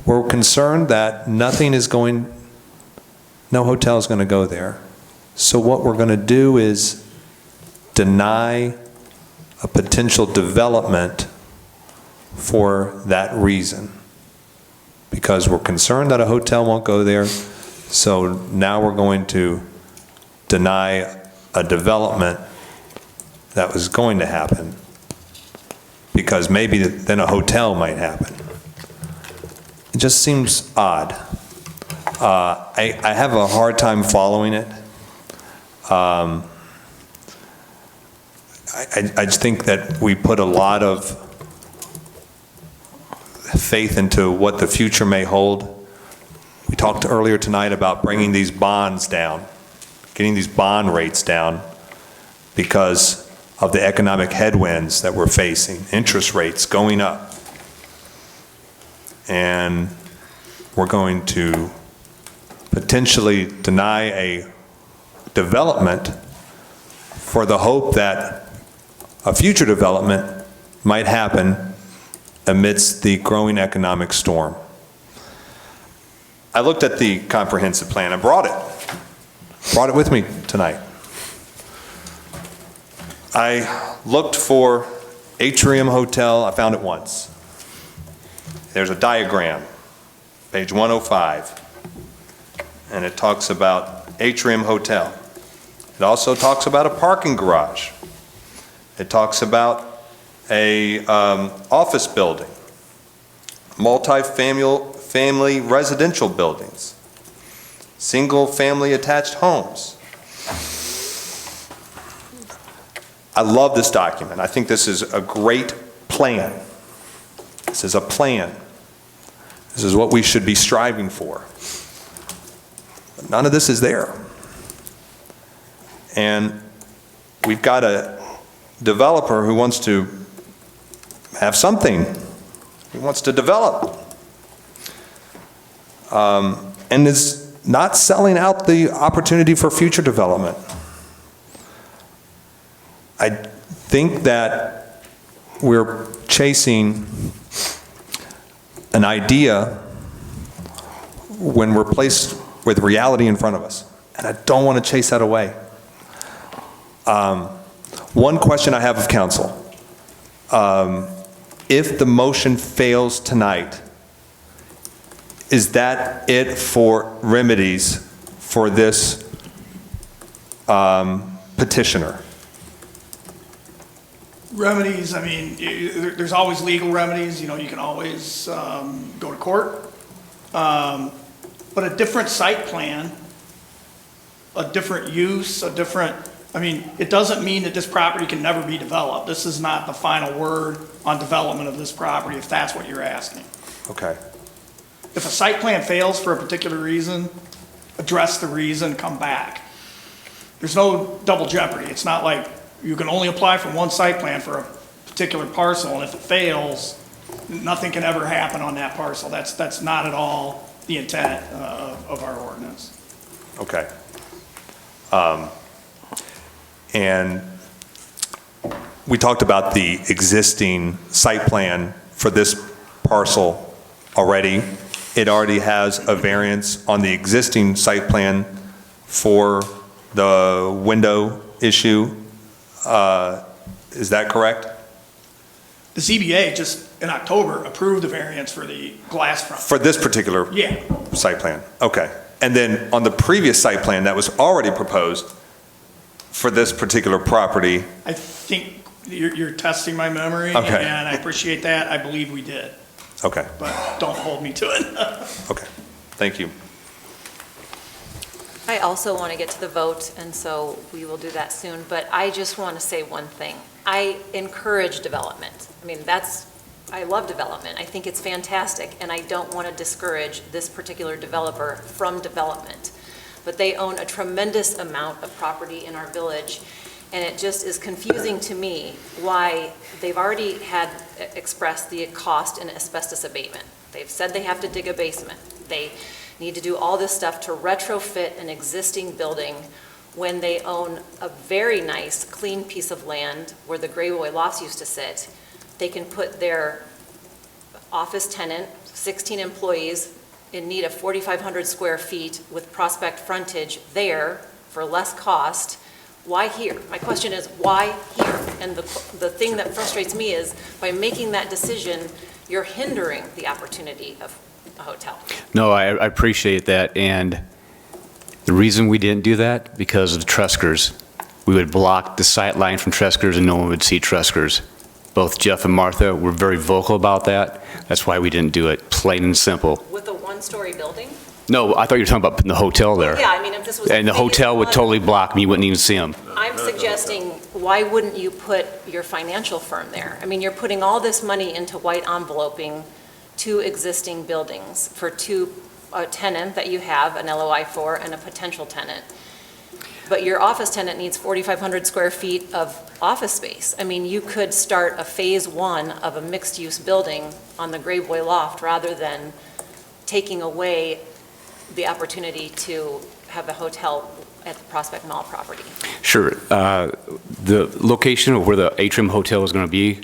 we're concerned that no hotel is going to go there. So what we're going to do is deny a potential development for that reason, because we're concerned that a hotel won't go there. So now we're going to deny a development that was going to happen, because maybe then a hotel might happen. It just seems odd. I have a hard time following it. I just think that we put a lot of faith into what the future may hold. We talked earlier tonight about bringing these bonds down, getting these bond rates down because of the economic headwinds that we're facing, interest rates going up. And we're going to potentially deny a development for the hope that a future development might happen amidst the growing economic storm. I looked at the comprehensive plan. I brought it with me tonight. I looked for Atrium Hotel. I found it once. There's a diagram, page 105, and it talks about Atrium Hotel. It also talks about a parking garage. It talks about a office building, multi-family residential buildings, single-family attached homes. I love this document. I think this is a great plan. This is a plan. This is what we should be striving for. But none of this is there. And we've got a developer who wants to have something. He wants to develop. And is not selling out the opportunity for future development. I think that we're chasing an idea when we're placed with reality in front of us. And I don't want to chase that away. One question I have of council. If the motion fails tonight, is that it for remedies for this petitioner? Remedies, I mean, there's always legal remedies, you can always go to court. But a different site plan, a different use, it doesn't mean that this property can never be developed. This is not the final word on development of this property, if that's what you're asking. Okay. If a site plan fails for a particular reason, address the reason, come back. There's no double jeopardy. It's not like you can only apply for one site plan for a particular parcel, and if it fails, nothing can ever happen on that parcel. That's not at all the intent of our ordinance. Okay. And we talked about the existing site plan for this parcel already. It already has a variance on the existing site plan for the window issue. Is that correct? The ZBA just in October approved the variance for the glass front. For this particular site plan? Okay. And then on the previous site plan that was already proposed for this particular property? I think you're testing my memory, Okay. and I appreciate that. I believe we did, Okay. but don't hold me to it. Okay. Thank you. I also want to get to the vote, and so we will do that soon, but I just want to say one thing. I encourage development. I mean, I love development. I think it's fantastic, and I don't want to discourage this particular developer from development. But they own a tremendous amount of property in our village, and it just is confusing to me why they've already had expressed the cost in asbestos abatement. They've said they have to dig a basement. They need to do all this stuff to retrofit an existing building when they own a very nice, clean piece of land where the Gray Boy Lofts used to sit. They can put their office tenant, 16 employees, in need of 4,500 square feet with prospect frontage there for less cost. Why here? My question is, why here? And the thing that frustrates me is, by making that decision, you're hindering the opportunity of a hotel. No, I appreciate that, and the reason we didn't do that, because of the Treskers. We would block the sight line from Treskers and no one would see Treskers. Both Jeff and Martha were very vocal about that. That's why we didn't do it, plain and simple. With a one-story building? No, I thought you were talking about putting the hotel there. Yeah, I mean, if this was... And the hotel would totally block me, you wouldn't even see them. I'm suggesting, why wouldn't you put your financial firm there? I mean, you're putting all this money into white enveloping two existing buildings for a tenant that you have an LOI for and a potential tenant. But your office tenant needs 4,500 square feet of office space. I mean, you could start a phase one of a mixed-use building on the Gray Boy Loft rather than taking away the opportunity to have a hotel at the Prospect Mall property. Sure. The location of where the Atrium Hotel is going to be,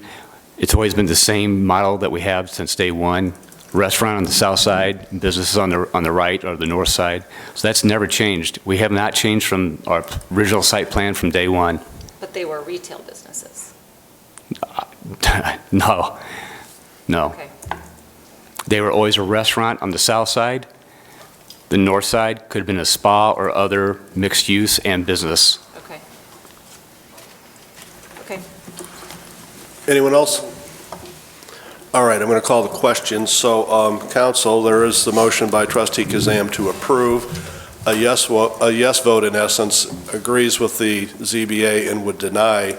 it's always been the same model that we have since day one. Restaurant on the south side, businesses on the right or the north side. So that's never changed. We have not changed from our original site plan from day one. But they were retail businesses. No. Okay. They were always a restaurant on the south side. The north side could have been a spa or other mixed use and business. Okay. Okay. Anyone else? All right, I'm going to call the question. So, council, there is the motion by trustee Kazam to approve. A yes vote, in essence, agrees with the ZBA and would deny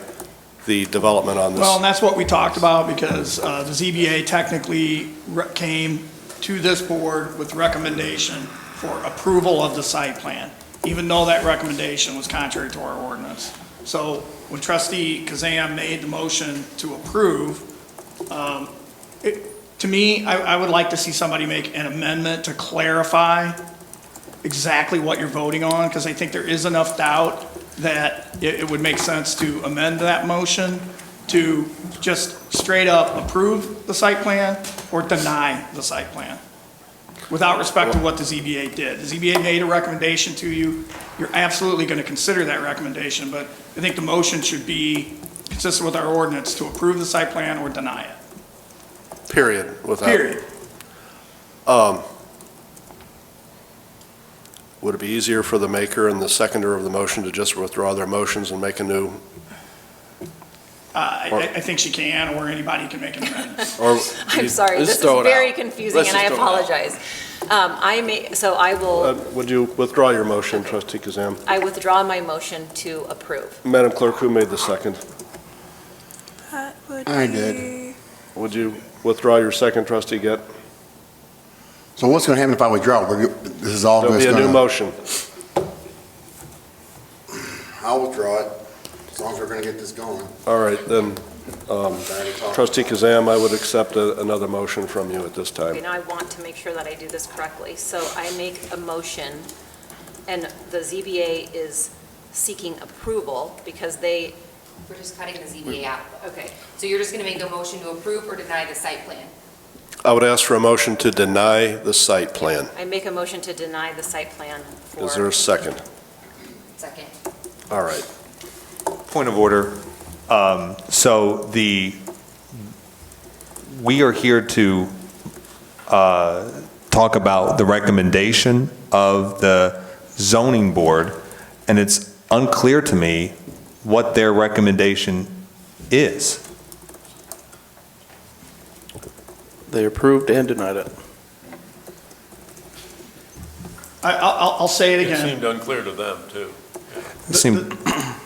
the development on this. Well, and that's what we talked about, because the ZBA technically came to this board with recommendation for approval of the site plan, even though that recommendation was contrary to our ordinance. So when trustee Kazam made the motion to approve, to me, I would like to see somebody make an amendment to clarify exactly what you're voting on, because I think there is enough doubt that it would make sense to amend that motion to just straight up approve the site plan or deny the site plan, without respect to what the ZBA did. The ZBA made a recommendation to you. You're absolutely going to consider that recommendation, but I think the motion should be consistent with our ordinance to approve the site plan or deny it. Period. Period. Would it be easier for the maker and the seconder of the motion to just withdraw their motions and make a new? I think she can, or anybody can make an amendment. I'm sorry, this is very confusing, and I apologize. I will... Would you withdraw your motion, trustee Kazam? I withdraw my motion to approve. Madam Clerk, who made the second? That would I be... did. Would you withdraw your second, trustee Gett? So what's going to happen if I withdraw? This is all There'll just be a going new to... motion. I'll withdraw it, as long as we're going to get this going. All right, then, trustee Kazam, I would accept another motion from you at this time. Okay, now I want to make sure that I do this correctly. So I make a motion, and the ZBA is seeking approval because they, We're just cutting the ZBA out. Okay, so you're just going to make a motion to approve or deny the site plan? I would ask for a motion to deny the site plan. I make a motion to deny the site plan for... Is there a second? Second. All right. Point of order. We are here to talk about the recommendation of the zoning board, and it's unclear to me what their recommendation is. They approved and denied it. I'll say it It again. seemed unclear to them, too.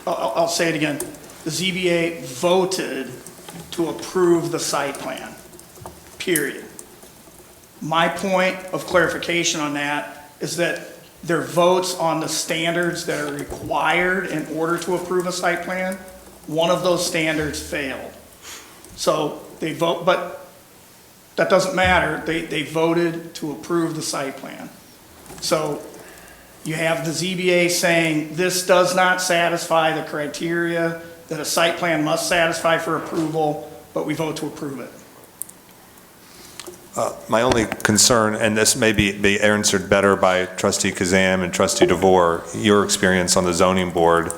I'll say it again. The ZBA voted to approve the site plan, period. My point of clarification on that is that their votes on the standards that are required in order to approve a site plan, one of those standards failed. So they vote, but that doesn't matter. They voted to approve the site plan. So you have the ZBA saying this does not satisfy the criteria that a site plan must satisfy for approval, but we vote to approve it. My only concern, and this may be answered better by trustee Kazam and trustee DeVore, your experience on the zoning board,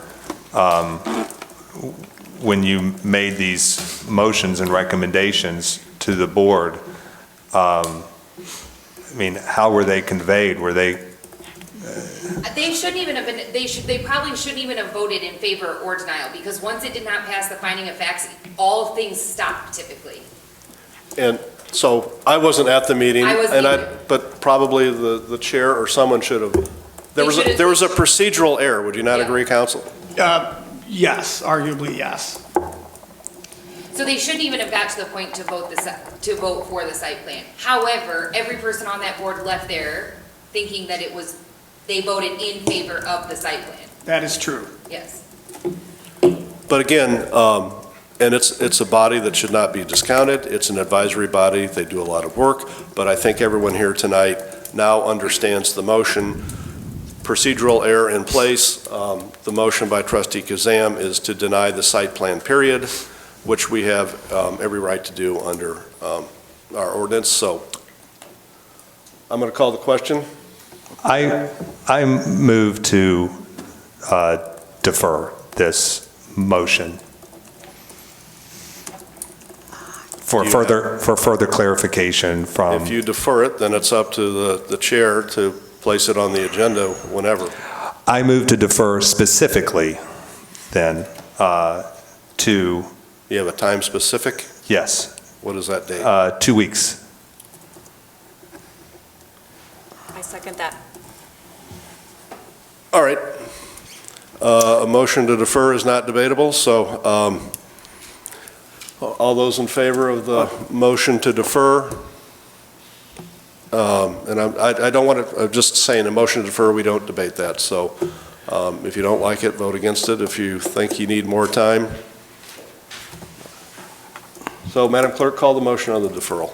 when you made these motions and recommendations to the board, I mean, how were they conveyed? Were they? They shouldn't even have been, they probably shouldn't even have voted in favor or denial, because once it did not pass the finding of facts, all things stop typically. And so I wasn't at the meeting. I wasn't either. But probably the chair or someone should have. There was a procedural error. Would you not agree, counsel? Yes, arguably yes. So they shouldn't even have got to the point to vote for the site plan. However, every person on that board left there thinking that they voted in favor of the site plan. That is true. Yes. But again, and it's a body that should not be discounted. It's an advisory body. They do a lot of work. But I think everyone here tonight now understands the motion. Procedural error in place. The motion by trustee Kazam is to deny the site plan, period, which we have every right to do under our ordinance. So I'm going to call the question. I move to defer this motion for further clarification from. If you defer it, then it's up to the chair to place it on the agenda whenever. I move to defer specifically then to. You have a time specific? Yes. What is that date? 2 weeks. I second that. All right. A motion to defer is not debatable, so all those in favor of the motion to defer? And I don't want to, I'm just saying, a motion to defer, we don't debate that. So if you don't like it, vote against it. If you think you need more time. So, Madam Clerk, call the motion on the deferral.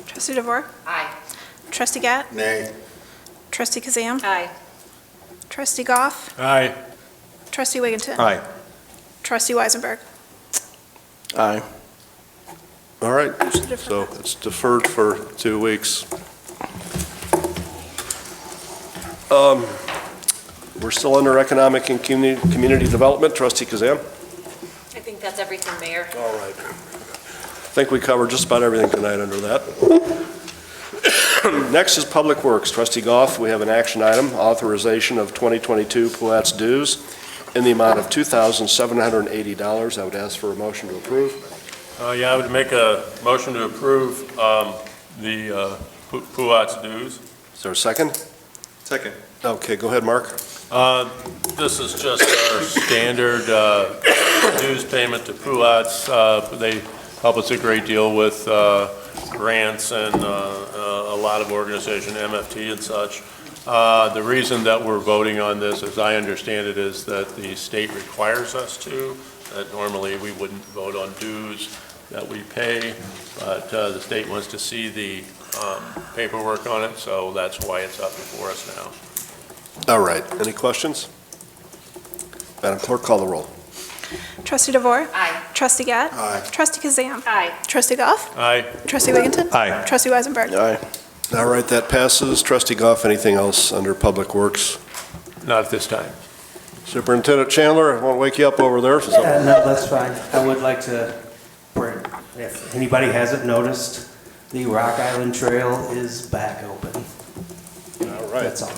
Trustee DeVore? Aye. Trustee Gatt? Nay. Trustee Kazam? Aye. Trustee Goff? Aye. Trustee Wigginton? Aye. Trustee Weisenberg? Aye. All right, so it's deferred for 2 weeks. We're still under economic and community development. Trustee Kazam? I think that's everything, Mayor. All right. I think we covered just about everything tonight under that. Next is Public Works. Trustee Goff, we have an action item, authorization of 2022 Puat's dues in the amount of $2,780. I would ask for a motion to approve. Yeah, I would make a motion to approve the Puat's dues. Is there a second? Second. Okay, go ahead, Mark. This is just our standard dues payment to Puat's. They help us a great deal with grants and a lot of organization, MFT and such. The reason that we're voting on this, as I understand it, is that the state requires us to. That normally we wouldn't vote on dues that we pay, but the state wants to see the paperwork on it, so that's why it's up before us now. All right, any questions? Madam Clerk, call the roll. Trustee DeVore? Aye. Trustee Gadd? Aye. Trustee Kazam? Aye. Trustee Goff? Aye. Trustee Wigginton? Aye. Trustee Weisenberg? Aye. All right, that passes. Trustee Goff, anything else under Public Works? Not at this time. Superintendent Chandler, I won't wake you up over there. So. No, that's fine. I would like to, if anybody hasn't noticed, the Rock Island Trail is back open. All right. That's all.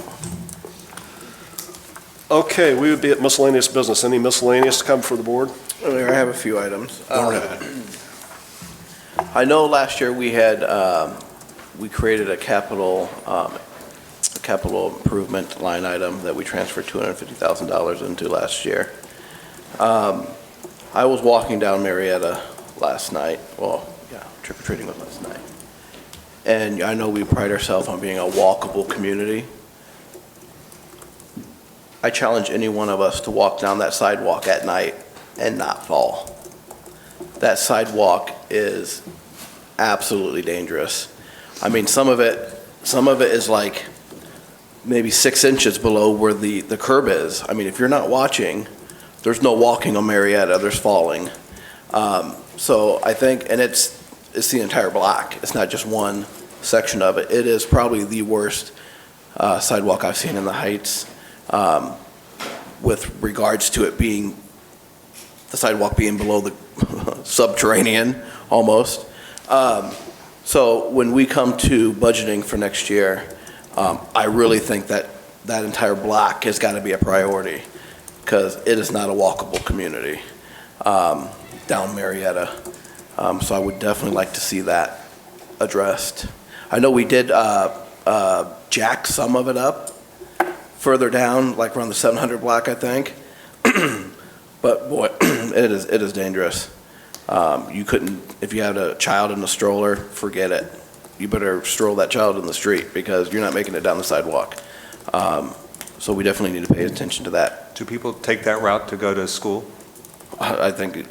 Okay, we would be at miscellaneous business. Any miscellaneous to come for the board? Mayor, I have a few items. Go ahead. I know last year we had, we created a capital improvement line item that we transferred $250,000 into last year. I was walking down Marietta last night, trick-or-treating was last night. And I know we pride ourselves on being a walkable community. I challenge any one of us to walk down that sidewalk at night and not fall. That sidewalk is absolutely dangerous. I mean, some of it is like maybe 6 inches below where the curb is. I mean, if you're not watching, there's no walking on Marietta, there's falling. So I think, and it's the entire block. It's not just one section of it. It is probably the worst sidewalk I've seen in the Heights, with regards to it being, the sidewalk being below the subterranean almost. So when we come to budgeting for next year, I really think that that entire block has got to be a priority, because it is not a walkable community down Marietta. So I would definitely like to see that addressed. I know we did jack some of it up further down, like around the 700 block, I think. But boy, it is dangerous. You couldn't, if you had a child in a stroller, forget it. You better stroll that child in the street, because you're not making it down the sidewalk. So we definitely need to pay attention to that. Do people take that route to go to school? I think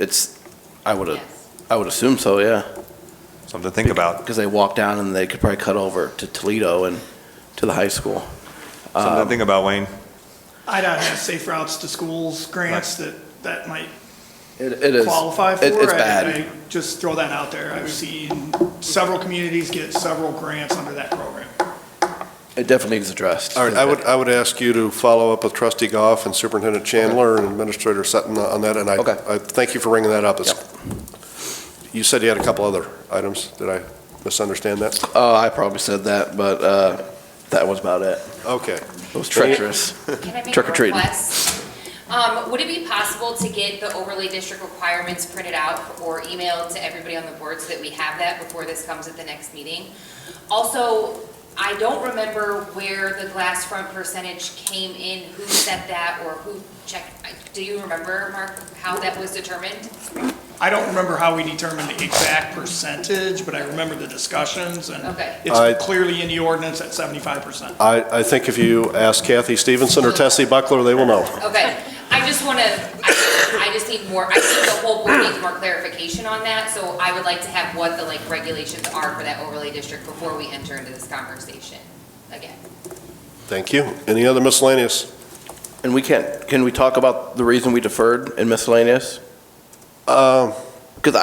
I would assume so, yeah. Something to think about. Because they walk down and they could probably cut over to Toledo and to the high school. Something to think about, Wayne. IDOT has safe routes to schools grants that might It is. qualify for. It's bad. I just throw that out there. I've seen several communities get several grants under that program. It definitely needs addressed. All right, I would ask you to follow up with Trustee Goff and Superintendent Chandler and Administrator Sutton on that, and I thank you for bringing that up. You said you had a couple other items. Did I misunderstand that? I probably said that, but that was about it. Okay. It was treacherous. Can I make Trick or a treating. request? Would it be possible to get the overlay district requirements printed out or emailed to everybody on the board so that we have that before this comes at the next meeting? Also, I don't remember where the glass front percentage came in, who set that, or who checked. Do you remember, Mark, how that was determined? I don't remember how we determined the exact percentage, but I remember the discussions, and it's clearly in the ordinance at 75%. I think if you ask Kathy Stevenson or Tessie Buckler, they will know. Okay, I just want to, I just need more, I think the whole board needs more clarification on that, so I would like to have what the regulations are for that overlay district before we enter into this conversation again. Thank you. Any other miscellaneous? And can we talk about the reason we deferred in miscellaneous? Because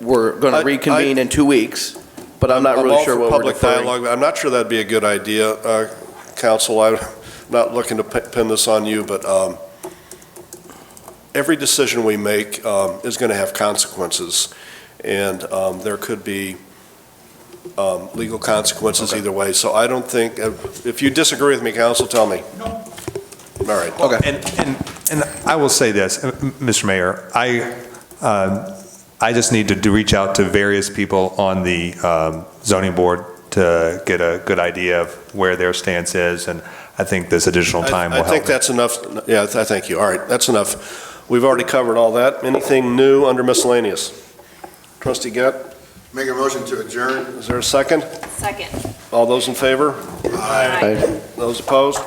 we're going to reconvene in 2 weeks, but I'm not really sure what we're deferring. Dialogue. I'm not sure that'd be a good idea, Council. I'm not looking to pin this on you, but every decision we make is going to have consequences, and there could be legal consequences either way. So I don't think, if you disagree with me, Council, tell me. No. All right. Okay. And I will say this, Mr. Mayor, I just need to reach out to various people on the zoning board to get a good idea of where their stance is, and I think this additional time will help. I think that's enough. Yeah, thank you. All right, that's enough. We've already covered all that. Anything new under miscellaneous? Trustee Gett, Make a motion to adjourn. is there a second? Second. All those in favor? Aye. Those opposed?